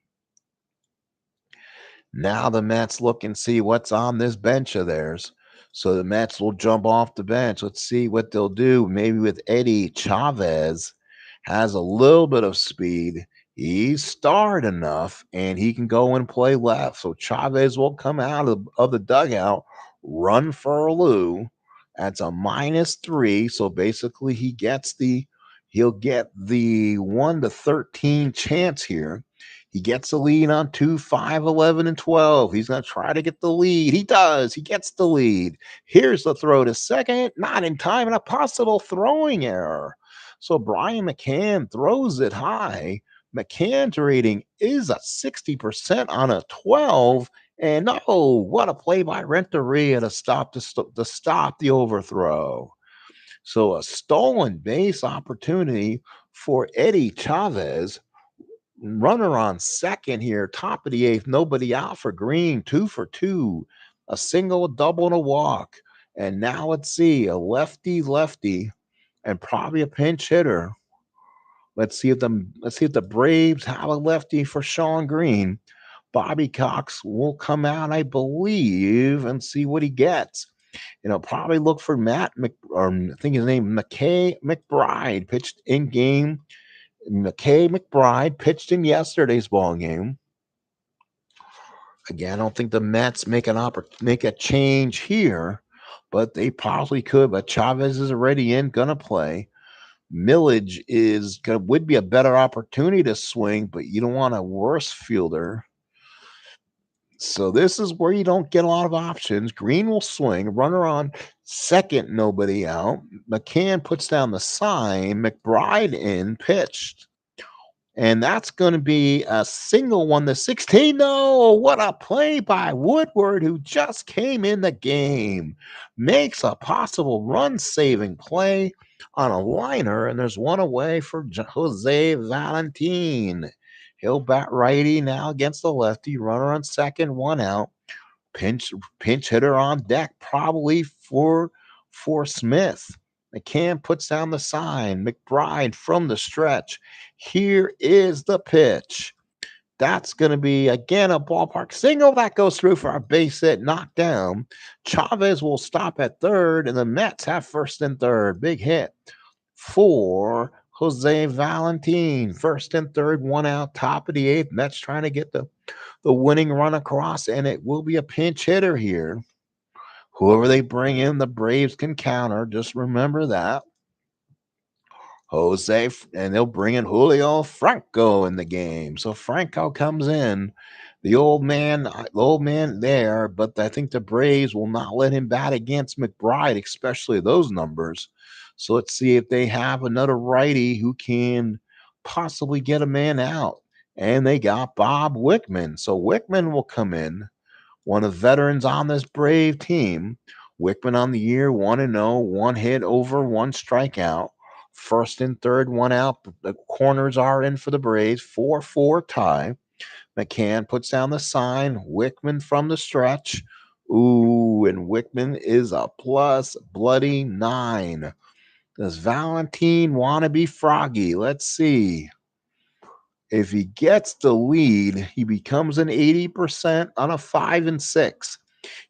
Now the Mets look and see what's on this bench of theirs. So the Mets will jump off the bench. Let's see what they'll do. Maybe with Eddie Chavez, has a little bit of speed. He's starred enough, and he can go and play left. So Chavez will come out of the dugout, run for Alou. That's a -3. So basically, he'll get the 1-13 chance here. He gets the lead on 2, 5, 11, and 12. He's going to try to get the lead. He does. He gets the lead. Here's the throw to second. Not in time, and a possible throwing error. So Brian McCann throws it high. McCann's rating is a 60% on a 12. And what a play by Renteria to stop the overthrow. So a stolen base opportunity for Eddie Chavez. Runner on second here, top of the 8th, nobody out for Green, 2 for 2, a single, a double, and a walk. And now let's see, a lefty, and probably a pinch hitter. Let's see if the Braves have a lefty for Sean Green. Bobby Cox will come out, I believe, and see what he gets. Probably look for I think his name McKay McBride, pitched in game. McKay McBride pitched in yesterday's ball game. Again, I don't think the Mets make a change here, but they possibly could. But Chavez is already gonna play. Millage would be a better opportunity to swing, but you don't want a worse fielder. So this is where you don't get a lot of options. Green will swing, runner on second, nobody out. McCann puts down the sign. McBride in pitched. And that's going to be a single one to 16. No, what a play by Woodward, who just came in the game. Makes a possible run saving play on a liner, and there's one away for Jose Valentin. He'll bat righty now against the lefty. Runner on second, one out. Pinch pinch hitter on deck, probably for Smith. McCann puts down the sign. McBride from the stretch. Here is the pitch. That's going to be again a ballpark single that goes through for a base hit, knocked down. Chavez will stop at third, and the Mets have first and third. Big hit for Jose Valentin. First and third, one out, top of the eighth. Mets trying to get the winning run across, and it will be a pinch hitter here. Whoever they bring in, the Braves can counter. Just remember that. And they'll bring in Julio Franco in the game. So Franco comes in, the old man there, but I think the Braves will not let him bat against McBride, especially those numbers. So let's see if they have another righty who can possibly get a man out. And they got Bob Wickman. So Wickman will come in, one of the veterans on this Brave team. Wickman on the year, 1-0, one hit over, one strikeout. First and third, one out. The corners are in for the Braves. 4-4 tie. McCann puts down the sign. Wickman from the stretch. Ooh, and Wickman is a plus bloody 9. Does Valentine want to be froggy? Let's see. If he gets the lead, he becomes an 80% on a 5-6.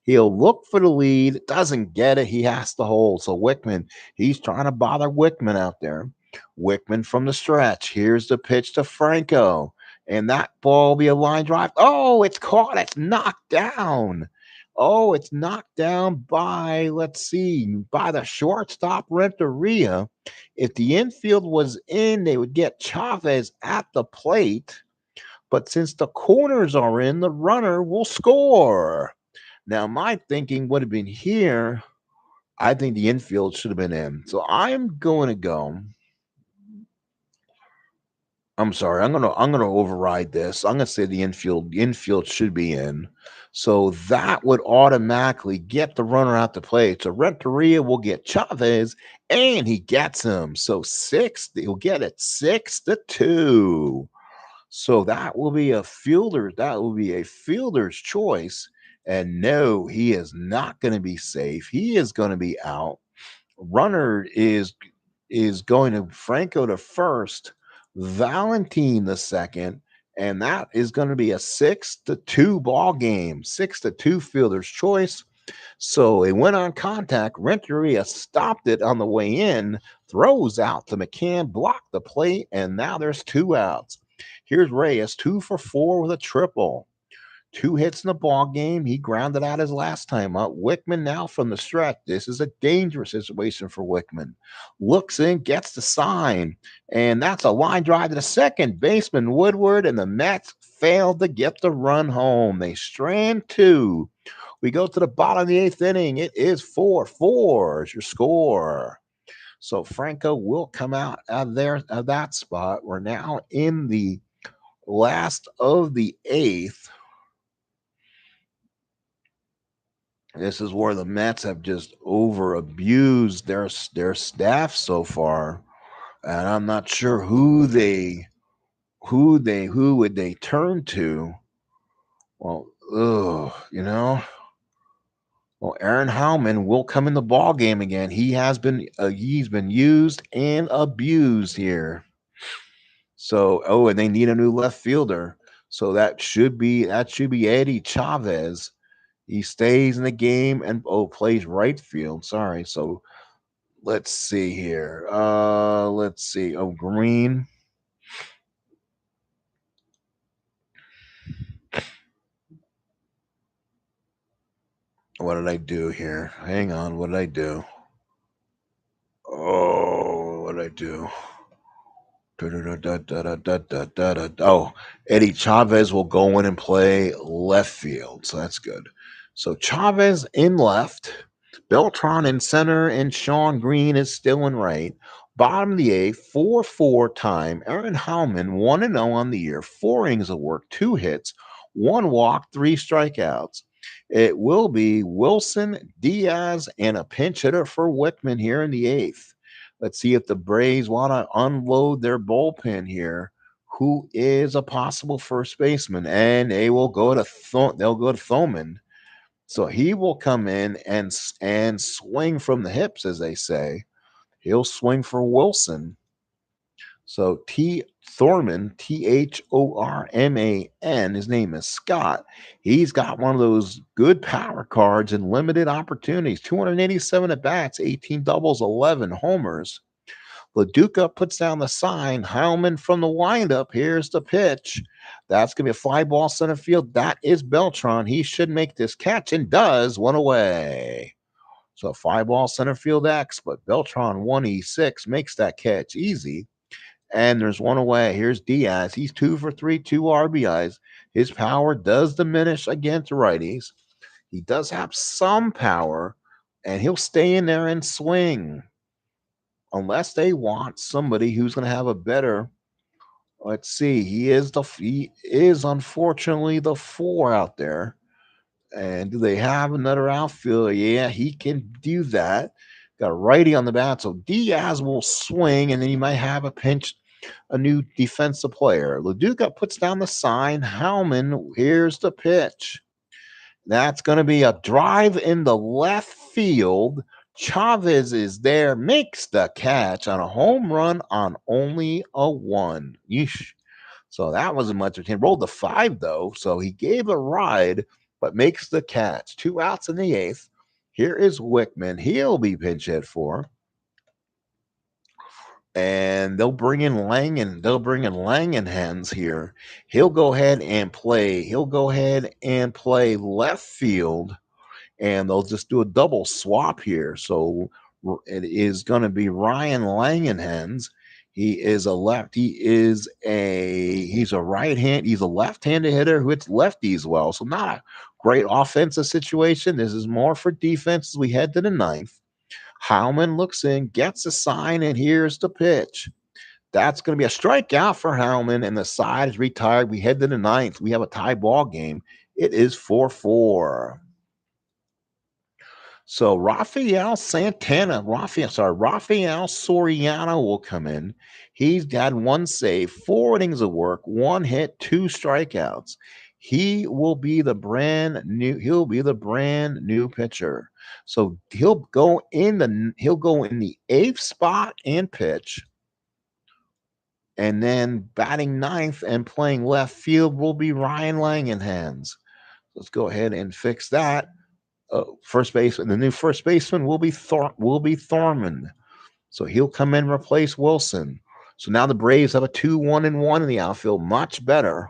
He'll look for the lead, doesn't get it. He has to hold. So Wickman, he's trying to bother Wickman out there. Wickman from the stretch. Here's the pitch to Franco. And that ball will be a line drive. Oh, it's caught. It's knocked down. Oh, it's knocked down by, let's see, by the shortstop Renteria. If the infield was in, they would get Chavez at the plate. But since the corners are in, the runner will score. Now, my thinking would have been here. I think the infield should have been in. So I'm going to go. I'm sorry. I'm gonna override this. I'm gonna say the infield should be in. So that would automatically get the runner out to play. So Renteria will get Chavez, and he gets him. So he'll get it 6-2. So that will be a fielder's choice. And no, he is not going to be safe. He is going to be out. Runner is going to Franco to first, Valentine the second, and that is going to be a 6-2 ball game. 6-2 fielder's choice. So it went on contact. Renteria stopped it on the way in, throws out to McCann, blocked the plate, and now there's two outs. Here's Reyes, 2 for 4 with a triple. 2 hits in the ball game. He grounded out his last time up. Wickman now from the stretch. This is a dangerous situation for Wickman. Looks in, gets the sign, and that's a line drive to the second baseman Woodward, and the Mets failed to get the run home. They strand two. We go to the bottom of the eighth inning. It is 4-4 is your score. So Franco will come out of that spot. We're now in the last of the eighth. This is where the Mets have just over abused their staff so far, and I'm not sure who would they turn to. Well, Well, Aaron Howman will come in the ball game again. He's been used and abused here. So, and they need a new left fielder. So that should be Eddie Chavez. He stays in the game and plays right field. Sorry. So let's see here. Let's see. Oh, Green. What did I do here? Hang on. What did I do? Oh, what did I do? Oh, Eddie Chavez will go in and play left field, so that's good. So Chavez in left, Beltran in center, and Sean Green is still in right. Bottom of the eighth, 4-4 time. Aaron Howman, 1-0 on the year, 4 innings of work, 2 hits, 1 walk, 3 strikeouts. It will be Wilson, Diaz, and a pinch hitter for Wickman here in the eighth. Let's see if the Braves want to unload their bullpen here. Who is a possible first baseman? And they will go to they'll go to Thoman. So he will come in and swing from the hips, as they say. He'll swing for Wilson. So Thorman, Thorman, his name is Scott. He's got one of those good power cards and limited opportunities. 287 at bats, 18 doubles, 11 homers. LaDuca puts down the sign. Heilman from the windup. Here's the pitch. That's going to be a fly ball center field. That is Beltran. He should make this catch and does. One away. So fly ball center field X, but Beltran 1E6 makes that catch easy. And there's one away. Here's Diaz. He's 2 for 3, 2 RBIs. His power does diminish against righties. He does have some power, and he'll stay in there and swing unless they want somebody who's going to have a better. Let's see. He is unfortunately the 4 out there. And do they have another outfielder? Yeah, he can do that. Got a righty on the bat, so Diaz will swing, and then you might have a new defensive player. LaDuca puts down the sign. Howman, here's the pitch. That's going to be a drive in the left field. Chavez is there, makes the catch on a home run on only a 1. Yeesh. So that wasn't much of him. Rolled the 5, though, so he gave a ride, but makes the catch. 2 outs in the eighth. Here is Wickman. He'll be pinch hit for. And they'll bring in Langenhans here. He'll go ahead and play left field, and they'll just do a double swap here. So it is going to be Ryan Langenhans. He's a left-handed hitter who hits lefties well. So not a great offensive situation. This is more for defense as we head to the ninth. Howman looks in, gets a sign, and here's the pitch. That's going to be a strikeout for Howman, and the side is retired. We head to the ninth. We have a tie ball game. It is 4-4. So Rafael Soriano will come in. He's had 1 save, 4 innings of work, 1 hit, 2 strikeouts. He'll be the brand new pitcher. So he'll go in the 8th spot and pitch. And then batting 9th and playing left field will be Ryan Langenhans. Let's go ahead and fix that. First baseman. The new first baseman will be Thorman. So he'll come in and replace Wilson. So now the Braves have a 2-1-1 in the outfield. Much better.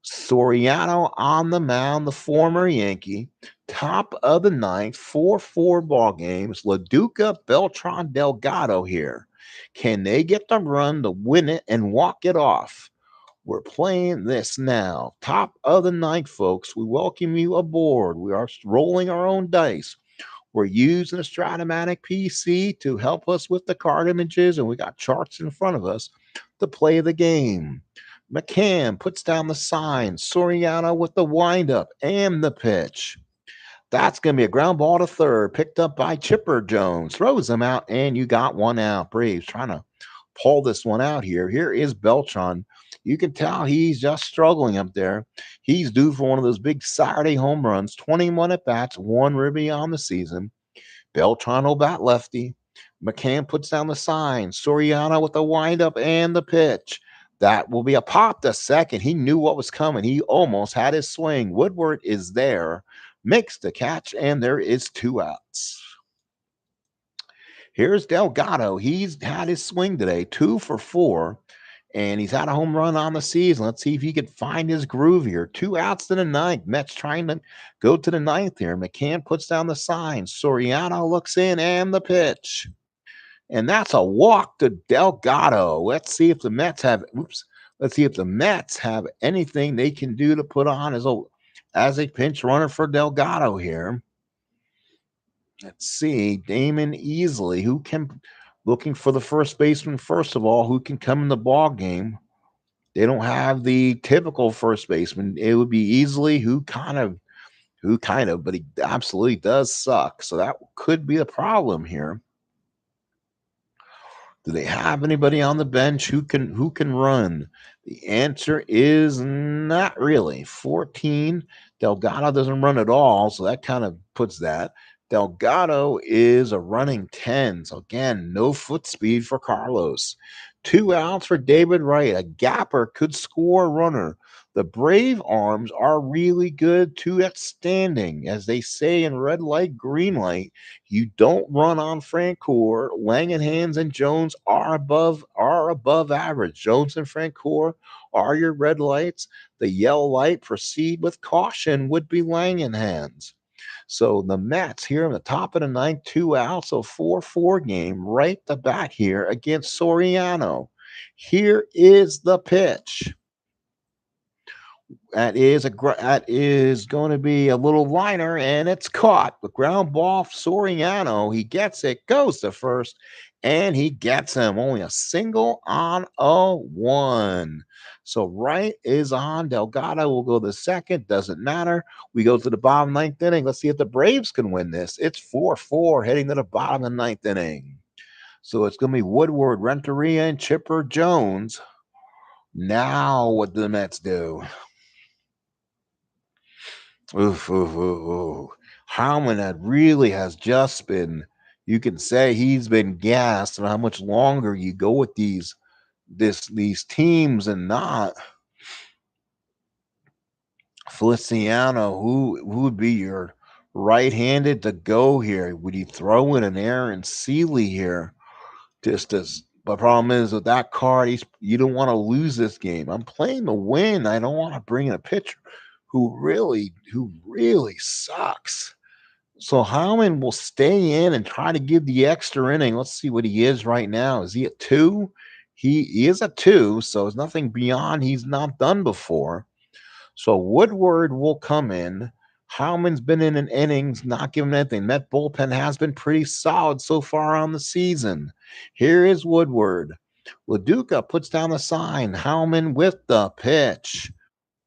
Soriano on the mound, the former Yankee. Top of the ninth, 4-4 ball games. LaDuca, Beltran, Delgado here. Can they get the run to win it and walk it off? We're playing this now. Top of the ninth, folks. We welcome you aboard. We are rolling our own dice. We're using a Stratomatic PC to help us with the card images, and we got charts in front of us to play the game. McCann puts down the sign. Soriano with the windup and the pitch. That's going to be a ground ball to third, picked up by Chipper Jones. Throws them out, and you got 1 out. Braves trying to pull this one out here. Here is Beltran. You can tell he's just struggling up there. He's due for one of those big Saturday home runs. 21 at bats, 1 ribby on the season. Beltran will bat lefty. McCann puts down the sign. Soriano with the windup and the pitch. That will be a pop to second. He knew what was coming. He almost had his swing. Woodward is there, makes the catch, and there is 2 outs. Here's Delgado. He's had his swing today, 2 for 4, and he's had a home run on the season. Let's see if he can find his groove here. 2 outs to the ninth. Mets trying to go to the ninth here. McCann puts down the sign. Soriano looks in, and the pitch. and that's a walk to Delgado. Let's see if the Mets have anything they can do to put on as a pinch runner for Delgado here. Let's see, Damon Easley, who can looking for the first baseman first of all, who can come in the ball game. They don't have the typical first baseman. It would be Easley, but he absolutely does suck. So that could be a problem here. Do they have anybody on the bench who can run? The answer is not really. 14. Delgado doesn't run at all, so that kind of puts that. Delgado is a running 10. So again, no foot speed for Carlos. 2 outs for David Wright. A gapper could score a runner. The Brave Arms are really good to outstanding. As they say in red light, green light, you don't run on Francoeur. Langenhans and Jones are above average. Jones and Francoeur are your red lights. The yellow light, proceed with caution, would be Langenhans. So the Mets here in the top of the ninth, 2 outs, so 4-4 game right to bat here against Soriano. Here is the pitch. That is going to be a little liner, and it's caught. The ground ball, Soriano. He gets it, goes to first, and he gets him. Only a single on a one. So right is on. Delgado will go the second. Doesn't matter. We go to the bottom ninth inning. Let's see if the Braves can win this. It's 4-4 heading to the bottom of the ninth inning. So it's going to be Woodward, Renteria, and Chipper Jones. Now what do the Mets do? Oof, oof, oof, oof. Howman that really has just been, you can say he's been gassed, and how much longer you go with these teams and not. Feliciano, who would be your right-handed to go here? Would you throw in an Aaron Seeley here? Just as the problem is with that card, you don't want to lose this game. I'm playing to win. I don't want to bring in a pitcher who really sucks. So Howman will stay in and try to give the extra inning. Let's see what he is right now. Is he at 2? He is at 2, so it's nothing beyond he's not done before. So Woodward will come in. Howman's been in an innings, not giving anything. That bullpen has been pretty solid so far on the season. Here is Woodward. LaDuca puts down the sign. Howman with the pitch.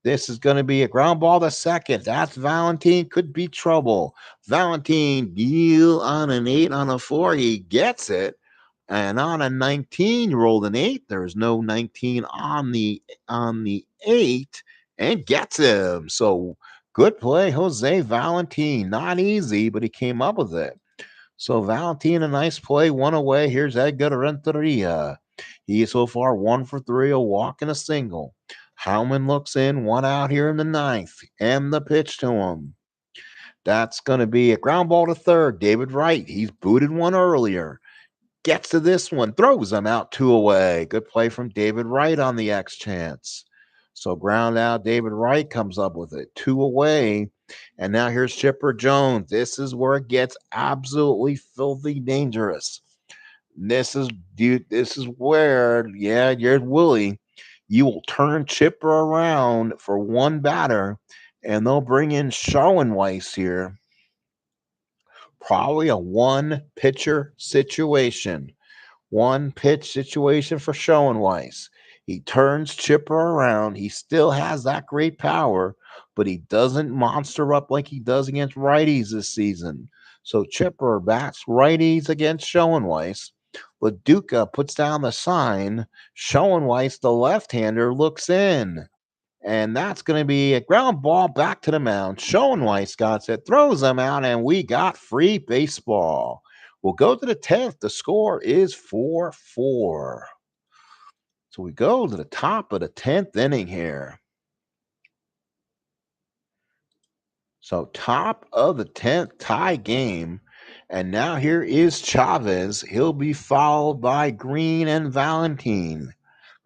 This is going to be a ground ball to second. That's Valentine. Could be trouble. Valentine deal on an 8 on a 4. He gets it. And on a 19, rolled an 8. There's no 19 on the 8 and gets him. So good play, Jose Valentine. Not easy, but he came up with it. So Valentine, a nice play, one away. Here's Edgar Renteria. He is so far 1 for 3, a walk and a single. Howman looks in, 1 out here in the ninth, and the pitch to him. That's going to be a ground ball to third. David Wright, he's booted one earlier. Gets to this one, throws him out 2 away. Good play from David Wright on the X chance. So ground out, David Wright comes up with it, 2 away. And now here's Chipper Jones. This is where it gets absolutely filthy dangerous. This is where, yeah, you're Willie. You will turn Chipper around for one batter, and they'll bring in Schoenweiss here. Probably a one pitcher situation. One pitch situation for Schoenweiss. He turns Chipper around. He still has that great power, but he doesn't monster up like he does against righties this season. So Chipper bats righties against Schoenweiss. LaDuca puts down the sign. Schoenweiss, the left-hander, looks in. And that's going to be a ground ball back to the mound. Schoenweiss got it, throws them out, and we got free baseball. We'll go to the 10th. The score is 4-4. So we go to the top of the 10th inning here. So top of the 10th tie game. And now here is Chavez. He'll be followed by Green and Valentine.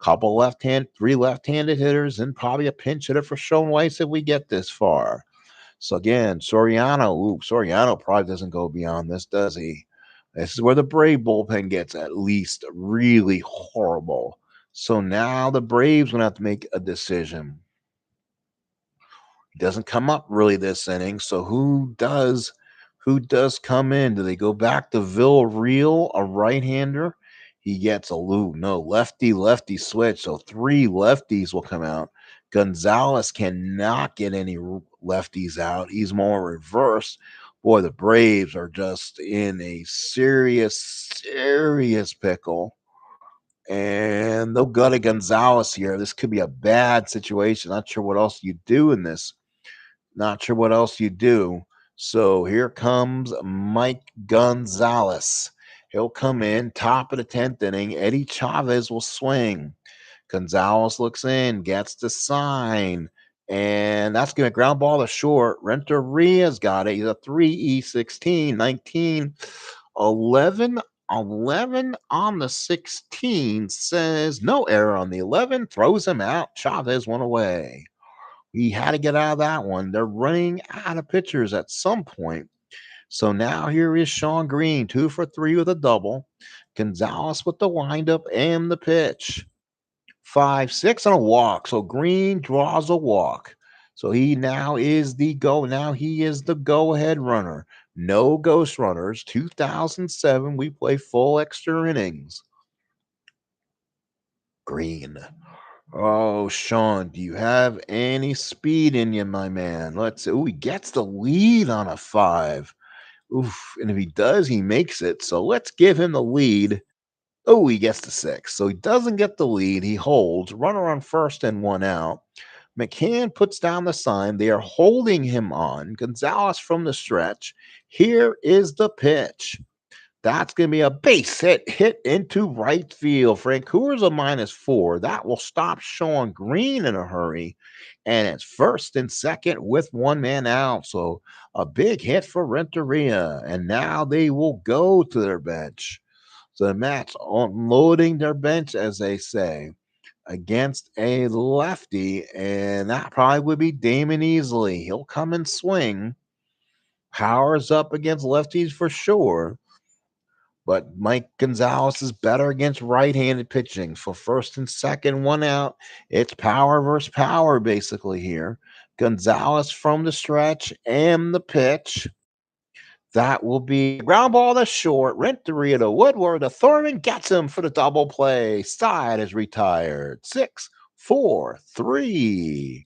Three left-handed hitters, and probably a pinch hitter for Schoenweiss if we get this far. So again, Soriano probably doesn't go beyond this, does he? This is where the Brave bullpen gets at least really horrible. So now the Braves gonna have to make a decision. He doesn't come up really this inning. So who does come in? Do they go back to Real, a right-hander? He gets a no lefty lefty switch. So three lefties will come out. Gonzalez cannot get any lefties out. He's more reverse. Boy, the Braves are just in a serious pickle. And they'll go to Gonzalez here. This could be a bad situation. Not sure what else you do in this. Not sure what else you do. So here comes Mike Gonzalez. He'll come in, top of the 10th inning. Eddie Chavez will swing. Gonzalez looks in, gets the sign, and that's going to ground ball to short. Renteria's got it. He's a 3E16, 19, 11, 11 on the 16 says no error on the 11, throws him out. Chavez went away. We had to get out of that one. They're running out of pitchers at some point. So now here is Sean Green, 2 for 3 with a double. Gonzalez with the windup and the pitch. 5-6 on a walk. So Green draws a walk. So he now is the go. Now he is the go-ahead runner. No ghost runners. 2007, we play full extra innings. Green. Oh, Sean, do you have any speed in you, my man? Let's see. Oh, he gets the lead on a 5. Oof. And if he does, he makes it. So let's give him the lead. Oh, he gets the 6. So he doesn't get the lead. He holds. Runner on first and 1 out. McCann puts down the sign. They are holding him on. Gonzalez from the stretch. Here is the pitch. That's going to be a base hit into right field. Francoeur's a -4. That will stop Sean Green in a hurry. And it's first and second with one man out. So a big hit for Renteria. And now they will go to their bench. So the Mets unloading their bench, as they say, against a lefty. And that probably would be Damon Easley. He'll come and swing. Powers up against lefties for sure. But Mike Gonzalez is better against right-handed pitching. For first and second, 1 out. It's power versus power, basically, here. Gonzalez from the stretch and the pitch. That will be ground ball to short. Renteria to Woodward. The Thorman gets him for the double play. Side is retired. 6-4-3.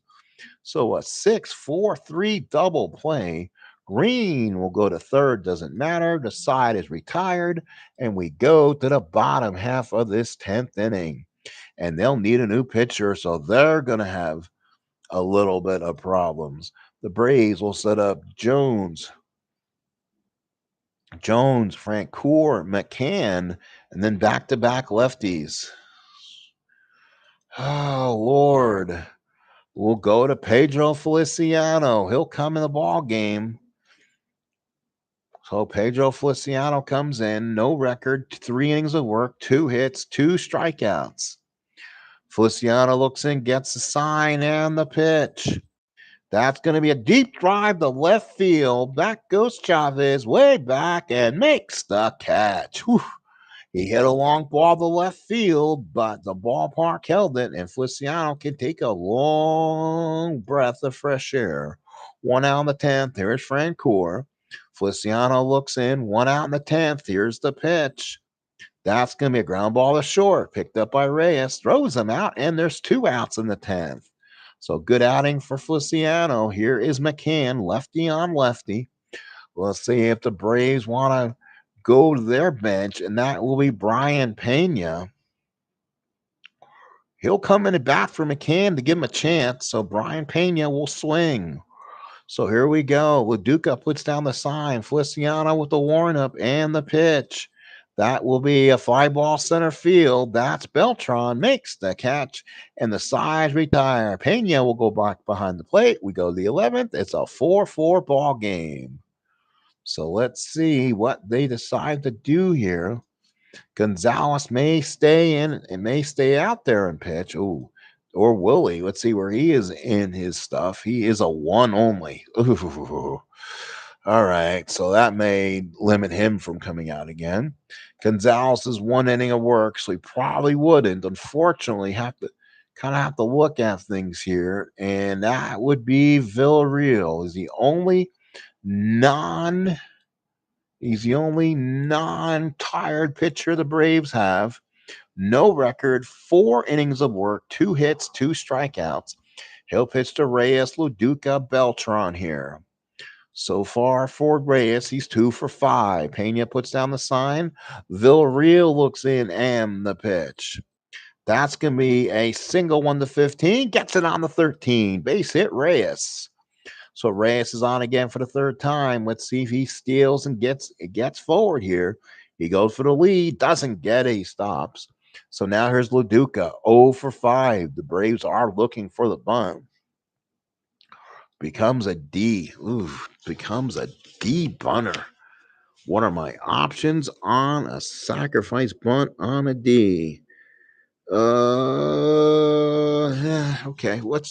So a 6-4-3 double play. Green will go to third, doesn't matter. The side is retired, and we go to the bottom half of this 10th inning. And they'll need a new pitcher, so they're going to have a little bit of problems. The Braves will set up Jones, Francoeur, McCann, and then back-to-back lefties. Oh, Lord. We'll go to Pedro Feliciano. He'll come in the ball game. So Pedro Feliciano comes in, no record, 3 innings of work, 2 hits, 2 strikeouts. Feliciano looks in, gets the sign and the pitch. That's going to be a deep drive to left field. Back goes Chavez way back and makes the catch. Whew. He hit a long ball to left field, but the ballpark held it, and Feliciano can take a long breath of fresh air. 1 out in the 10th. Here's Francoeur. Feliciano looks in. 1 out in the 10th. Here's the pitch. That's going to be a ground ball to short. Picked up by Reyes. Throws him out, and there's 2 outs in the 10th. So good outing for Feliciano. Here is McCann, lefty on lefty. Let's see if the Braves want to go to their bench, and that will be Brian Pena. He'll come in and bat for McCann to give him a chance, so Brian Pena will swing. So here we go. Laduca puts down the sign. Feliciano with the warm-up and the pitch. That will be a fly ball center field. That's Beltran makes the catch, and the sides retire. Pena will go back behind the plate. We go to the 11th. It's a 4-4 ball game. So let's see what they decide to do here. Gonzalez may stay in and may stay out there and pitch. Ooh, or will he? Let's see where he is in his stuff. He is a 1 only. Ooh. All right, so that may limit him from coming out again. Gonzalez is one inning of work, so he probably wouldn't. Unfortunately, have to look at things here, and that would be Villarreal. Non he's the only non-tired pitcher the Braves have. No record, 4 innings of work, 2 hits, 2 strikeouts. He'll pitch to Reyes, Luduca, Beltran here. So far for Reyes, he's 2 for 5. Pena puts down the sign. Villarreal looks in and the pitch. That's going to be a single 1-15. Gets it on the 13. Base hit Reyes. So Reyes is on again for the third time. Let's see if he steals and gets forward here. He goes for the lead. Doesn't get it. He stops. So now here's Luduca. 0 for 5. The Braves are looking for the bunt. Becomes a D. Ooh, becomes a D bunter. What are my options on a sacrifice bunt on a D? Okay. Well,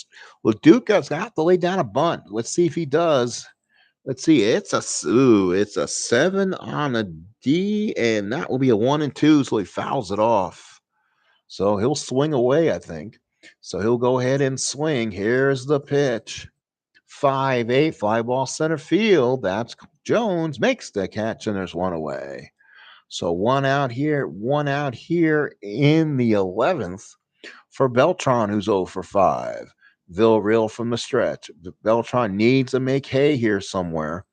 Duca's got to lay down a bunt. Let's see if he does. Let's see. It's a 7 on a D, and that will be a 1-2. So he fouls it off. So he'll swing away, I think. So he'll go ahead and swing. Here's the pitch. 5-8, fly ball center field. That's Jones makes the catch, and there's one away. So one out here in the 11th for Beltran, who's 0 for 5. Villarreal from the stretch. Beltran needs to make hay here somewhere.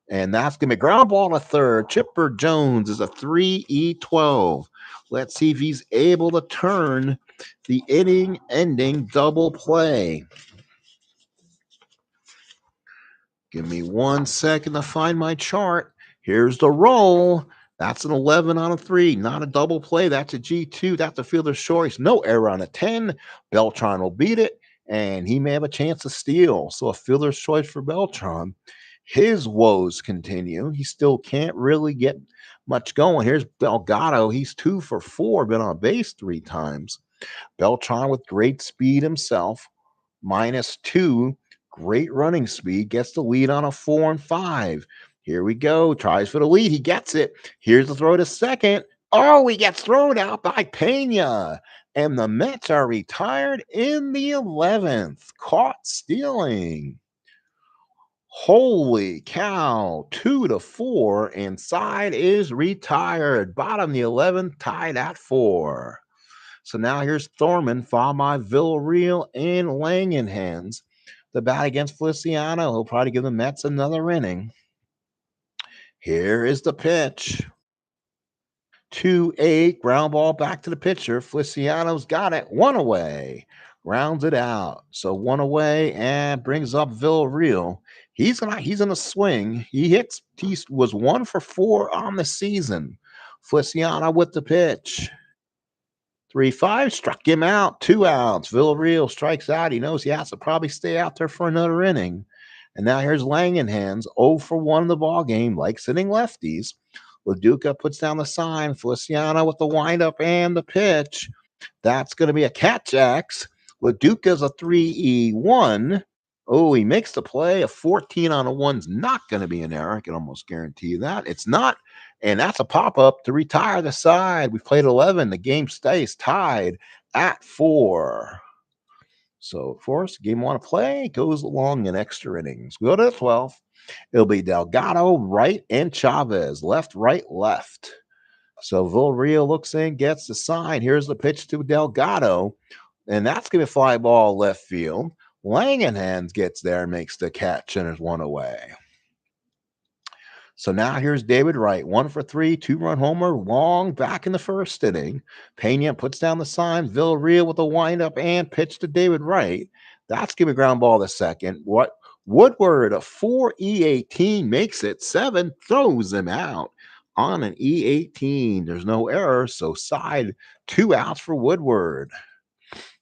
And that's going to be ground ball to third. Chipper Jones is a 3-E-12. Let's see if he's able to turn the inning ending double play. Give me 1 second to find my chart. Here's the roll. That's an 11 on a 3, not a double play. That's a G2. That's a fielder's choice. No error on a 10. Beltran will beat it, and he may have a chance to steal. So a fielder's choice for Beltran. His woes continue. He still can't really get much going. Here's Delgado. He's 2 for 4, been on base 3 times. Beltran with great speed himself, -2. Great running speed, gets the lead on a 4-5. Here we go. Tries for the lead. He gets it. Here's the throw to second. Oh, he gets thrown out by Pena. And the Mets are retired in the 11th. Caught stealing. Holy cow. 2-4. And side is retired. Bottom the 11th, tied at 4. So now here's Thorman, followed by Villarreal and Langenhans. The bat against Feliciano. He'll probably give the Mets another inning. Here is the pitch. 2-8, ground ball back to the pitcher. Feliciano's got it. One away. Rounds it out. So one away and brings up Villarreal. He's in a swing. He was 1 for 4 on the season. Feliciano with the pitch. 3-5, struck him out. 2 outs. Villarreal strikes out. He knows he has to probably stay out there for another inning. And now here's Langenhans, 0 for 1 in the ball game, like sitting lefties. Laduca puts down the sign. Feliciano with the windup and the pitch. That's going to be a catch X. Laduca's a 3-E-1. Oh, he makes the play. A 14 on a 1's not going to be an error. I can almost guarantee you that. It's not. And that's a pop-up to retire the side. We've played 11. The game stays tied at 4. So, of course, game 1 to play goes along in extra innings. We go to the 12th. It'll be Delgado, right, and Chavez, left, right, left. So Villarreal looks in, gets the sign. Here's the pitch to Delgado, and that's going to fly ball left field. Langenhans gets there and makes the catch, and there's one away. So now here's David Wright, 1 for 3, 2-run homer, long back in the first inning. Pena puts down the sign. Villarreal with a windup and pitch to David Wright. That's going to be ground ball to second. Woodward, a 4-E-18, makes it 7, throws him out on an E-18. There's no error, so side 2 outs for Woodward.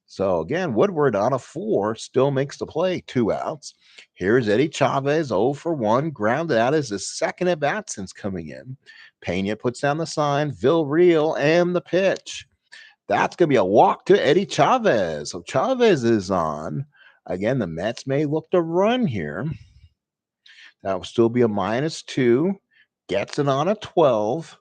So again, Woodward on a 4 still makes the play, 2 outs. Here's Eddie Chavez, 0 for 1, grounded out as his second at bat since coming in. Pena puts down the sign. Villarreal and the pitch. That's going to be a walk to Eddie Chavez. So Chavez is on. Again, the Mets may look to run here. That would still be a -2. Gets it on a 12.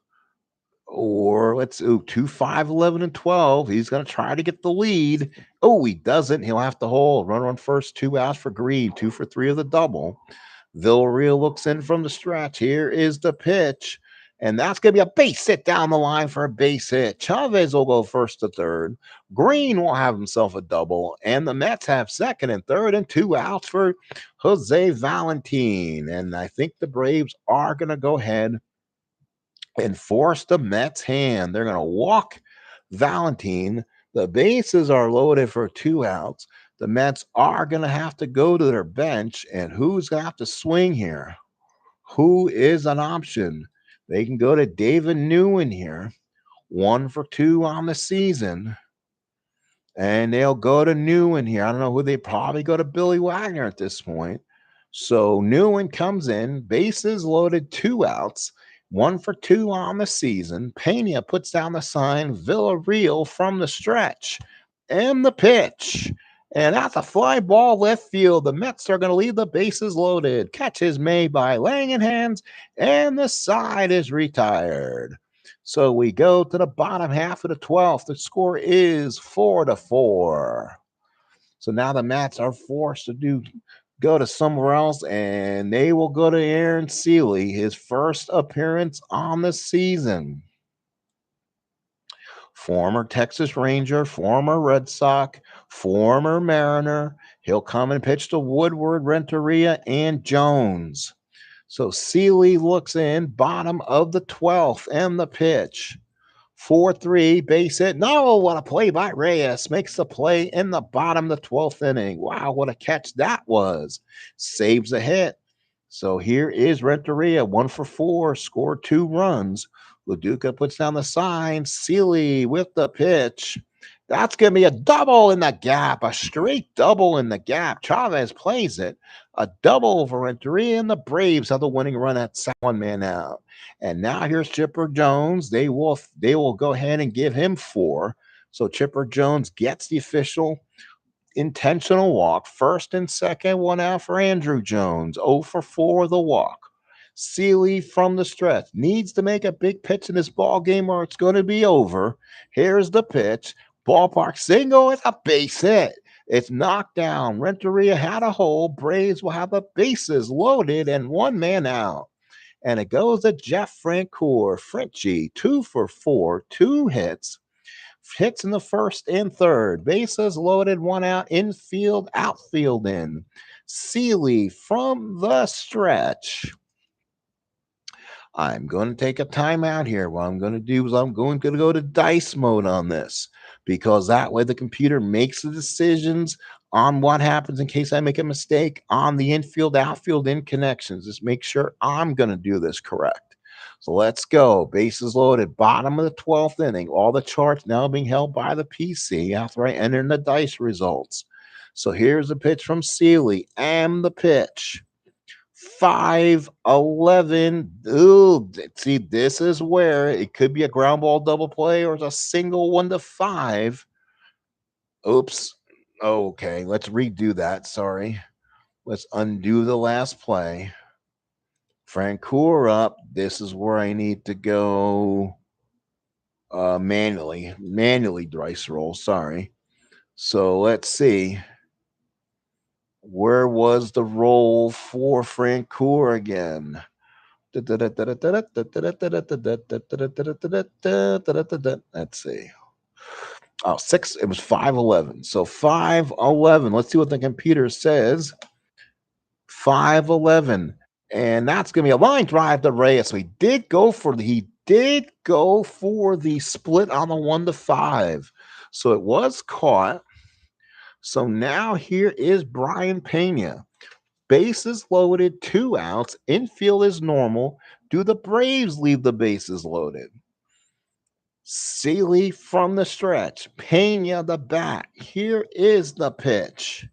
Or let's 2, 5, 11, and 12. He's going to try to get the lead. Oh, he doesn't. He'll have to hold. Runner on first, 2 outs for Green, 2 for 3 of the double. Villarreal looks in from the stretch. Here is the pitch. And that's going to be a base hit down the line for a base hit. Chavez will go first to third. Green will have himself a double. And the Mets have second and third and 2 outs for Jose Valentin. And I think the Braves are going to go ahead and force the Mets' hand. They're going to walk Valentin. The bases are loaded for 2 outs. The Mets are going to have to go to their bench. And who's going to have to swing here? Who is an option? They can go to David Newen here, 1 for 2 on the season. And they'll go to Newen here. I don't know who they probably go to Billy Wagner at this point. So Newen comes in, bases loaded, 2 outs, 1 for 2 on the season. Pena puts down the sign, Villarreal from the stretch, and the pitch. And that's a fly ball left field. The Mets are going to leave the bases loaded. Catch is made by Langenhans, and the side is retired. So we go to the bottom half of the 12th. The score is 4-4. So now the Mets are forced to go to somewhere else, and they will go to Aaron Seeley, his first appearance on the season. Former Texas Ranger, former Red Sox, former Mariner. He'll come and pitch to Woodward, Renteria, and Jones. So Seeley looks in, bottom of the 12th, and the pitch. 4-3, base hit. No, what a play by Reyes. Makes the play in the bottom of the 12th inning. Wow, what a catch that was. Saves a hit. So here is Renteria, 1 for 4, scored 2 runs. LaDuca puts down the sign. Seeley with the pitch. That's going to be a double in the gap, a straight double in the gap. Chavez plays it. A double for Renteria, and the Braves have the winning run at 1 man out. And now here's Chipper Jones. They will go ahead and give him 4. So Chipper Jones gets the official intentional walk. First and second, 1 out for Andrew Jones. 0 for 4 the walk. Seeley from the stretch needs to make a big pitch in this ball game or it's going to be over. Here's the pitch. Ballpark single. It's a base hit. It's knocked down. Renteria had a hole. Braves will have the bases loaded and 1 man out. And it goes to Jeff Francoeur. Frenchie, 2 for 4, 2 hits. Hits in the first and third. Bases loaded, 1 out. Infield, outfield in. Seeley from the stretch. I'm going to take a timeout here. What I'm going to do is I'm going to go to dice mode on this because that way the computer makes the decisions on what happens in case I make a mistake on the infield, outfield, in connections. Just make sure I'm going to do this correct. So let's go. Bases loaded, bottom of the 12th inning. All the charts now being held by the PC after I enter in the dice results. So here's the pitch from Seeley and the pitch. 5-11. Ooh, see, this is where it could be a ground ball double play or it's a single 1-5. Oops. Okay, let's redo that. Sorry. Let's undo the last play. Francoeur up. This is where I need to go manually dice roll. Sorry. So let's see. Where was the roll for Francoeur again? Let's see. Oh, 6. It was 5-11. So 5-11. Let's see what the computer says. 5-11. And that's going to be a line drive to Reyes. So he did go for the split on the 1-5. So it was caught. So now here is Brian Pena. Bases loaded, 2 outs. Infield is normal. Do the Braves leave the bases loaded? Seeley from the stretch. Pena the bat. Here is the pitch.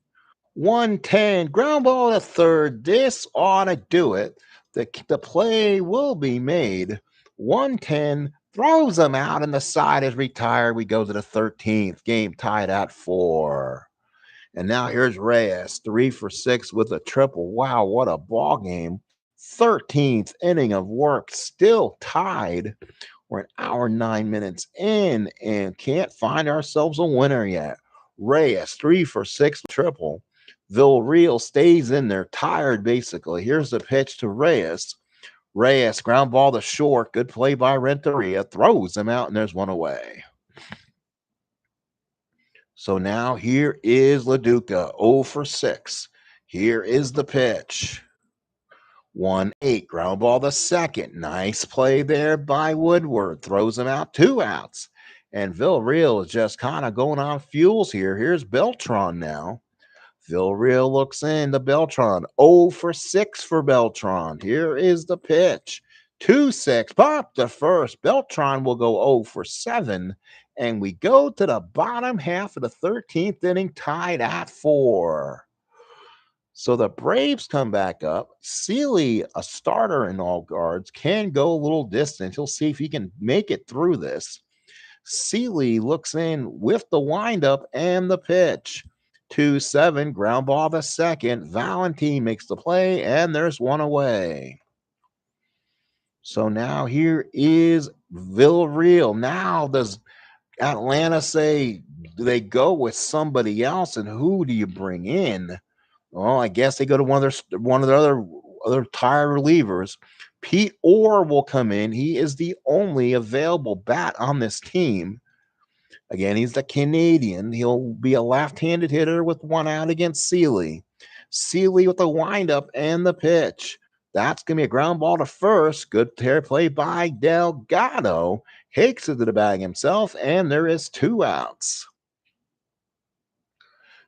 110. Ground ball to third. This ought to do it. The play will be made. 110. Throws him out and the side is retired. We go to the 13th. Game tied at 4. And now here's Reyes, 3 for 6 with a triple. Wow, what a ball game. 13th inning of work, still tied. We're an hour, 9 minutes in and can't find ourselves a winner yet. Reyes, 3 for 6, triple. Villarreal stays in there, tired basically. Here's the pitch to Reyes. Reyes, ground ball to short. Good play by Renteria. Throws him out, and there's one away. So now here is LaDuca, 0 for 6. Here is the pitch. 1-8, ground ball to second. Nice play there by Woodward. Throws him out, 2 outs. And Villarreal is just kind of going on fuels here. Here's Beltran now. Villarreal looks in to Beltran. 0 for 6 for Beltran. Here is the pitch. 2-6. Pop the first. Beltran will go 0 for 7. And we go to the bottom half of the 13th inning, tied at 4. So the Braves come back up. Seeley, a starter in all guards, can go a little distance. He'll see if he can make it through this. Seeley looks in with the windup and the pitch. 2-7, ground ball to second. Valentine makes the play, and there's one away. So now here is Villarreal. Now does Atlanta say, do they go with somebody else, and who do you bring in? Well, I guess they go to one of their other tired relievers. Pete Orr will come in. He is the only available bat on this team. Again, he's the Canadian. He'll be a left-handed hitter with 1 out against Seeley. Seeley with the windup and the pitch. That's going to be a ground ball to first. Good play by Delgado. Hakes it to the bag himself, and there is 2 outs.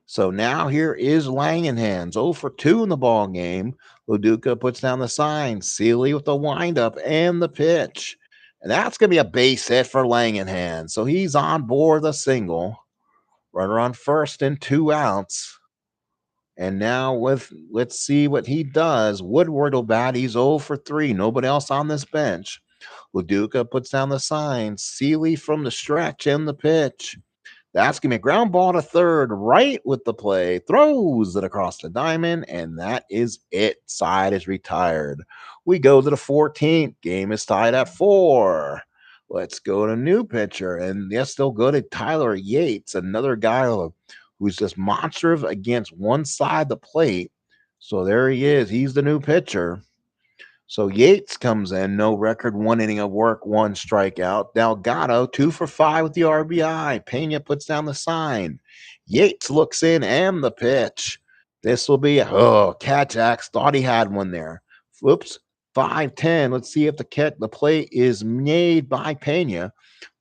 So now here is Langenhans, 0 for 2 in the ball game. LaDuca puts down the sign. Seeley with the windup and the pitch. And that's going to be a base hit for Langenhans. So he's on board the single. Runner on first and 2 outs. And now let's see what he does. Woodward will bat. He's 0 for 3. Nobody else on this bench. LaDuca puts down the sign. Seeley from the stretch and the pitch. That's going to be a ground ball to third, right with the play. Throws it across the diamond, and that is it. Side is retired. We go to the 14th. Game is tied at 4. Let's go to new pitcher. And yes, they'll go to Tyler Yates, another guy who's just monstrous against one side of the plate. So there he is. He's the new pitcher. So Yates comes in, no record, 1 inning of work, 1 strikeout. Delgado, 2 for 5 with the RBI. Pena puts down the sign. Yates looks in and the pitch. This will be catch axe. Thought he had one there. Whoops. 5-10. Let's see if the play is made by Pena.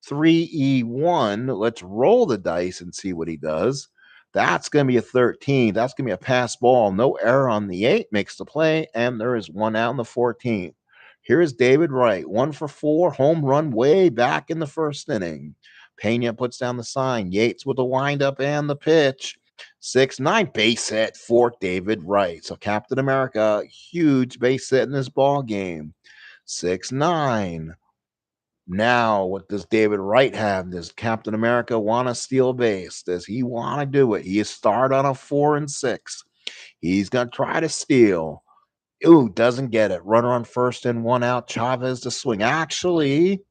3-1. Let's roll the dice and see what he does. That's going to be a 13. That's going to be a pass ball. No error on the 8. Makes the play, and there is 1 out in the 14th. Here is David Wright. 1 for 4. Home run way back in the first inning. Pena puts down the sign. Yates with the windup and the pitch. 6-9. Base hit for David Wright. So Captain America, huge base hit in this ball game. 6-9. Now, what does David Wright have? Does Captain America want to steal base? Does he want to do it? He is started on a 4-6. He's going to try to steal. Ooh, doesn't get it. Runner on first and 1 out. Chavez to swing. Actually,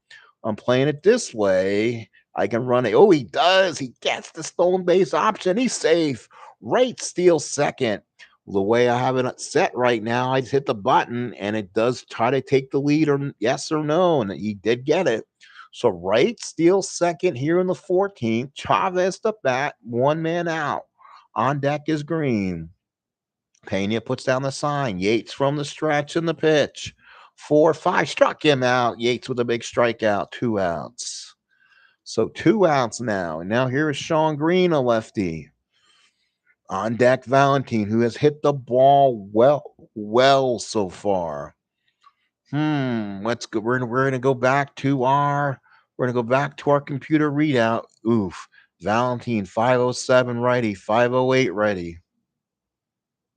I'm playing it this way. I can run it. Oh, he does. He gets the stolen base option. He's safe. Wright steals second. The way I have it set right now, I just hit the button and it does try to take the lead, or yes or no, and he did get it. So Wright steals second here in the 14th. Chavez the bat, 1 man out. On deck is Green. Pena puts down the sign. Yates from the stretch and the pitch. 4-5, struck him out. Yates with a big strikeout, 2 outs. So 2 outs now. And now here is Sean Green, a lefty. On deck, Valentine, who has hit the ball well so far. Let's go. We're gonna go back to our computer readout. Oof. Valentine, 507 righty, 508 righty.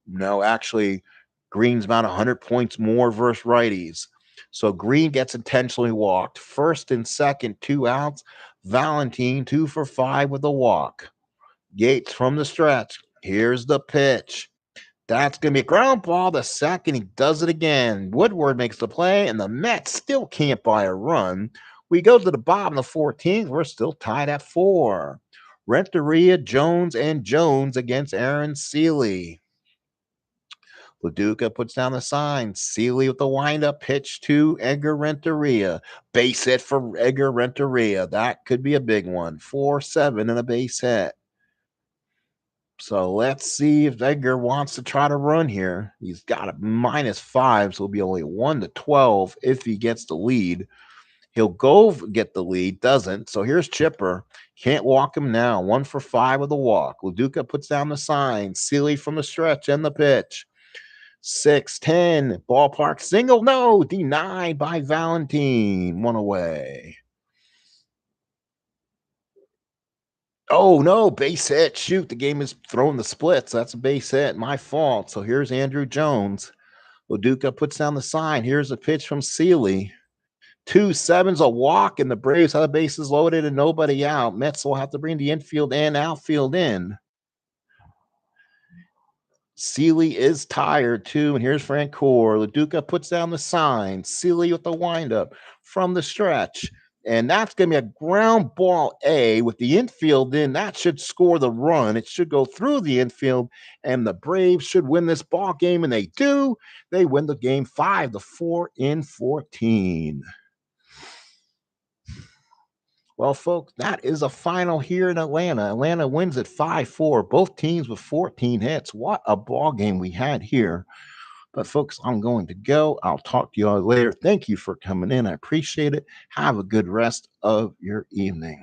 No, actually, Green's about 100 points more versus righties. So Green gets intentionally walked. First and second, 2 outs. Valentine, 2 for 5 with a walk. Yates from the stretch. Here's the pitch. That's going to be a ground ball. The second, he does it again. Woodward makes the play, and the Mets still can't buy a run. We go to the bottom of the 14th. We're still tied at 4. Renteria, Jones, and Jones against Aaron Seeley. Laduca puts down the sign. Seeley with the windup pitch to Edgar Renteria. Base hit for Edgar Renteria. That could be a big one. 4-7 and a base hit. So let's see if Edgar wants to try to run here. He's got a -5, so it'll be only 1-12 if he gets the lead. He'll go get the lead, doesn't. So here's Chipper. Can't walk him now. 1-for-5 with a walk. Laduca puts down the sign. Seeley from the stretch and the pitch. 6-10. Ballpark single. No, denied by Valentine. One away. Oh, no, base hit. Shoot, the game is throwing the splits. That's a base hit. My fault. So here's Andrew Jones. Laduca puts down the sign. Here's a pitch from Seeley. 2-7's a walk, and the Braves have the bases loaded and nobody out. Mets will have to bring the infield and outfield in. Seeley is tired too, and here's Francoeur. Laduca puts down the sign. Seeley with the windup from the stretch. And that's going to be a ground ball A with the infield in. That should score the run. It should go through the infield, and the Braves should win this ball game, and they do. They win the game 5-4 in 14. Well, folks, that is a final here in Atlanta. Atlanta wins at 5-4. Both teams with 14 hits. What a ball game we had here. But, folks, I'm going to go. I'll talk to you all later. Thank you for coming in. I appreciate it. Have a good rest of your evening.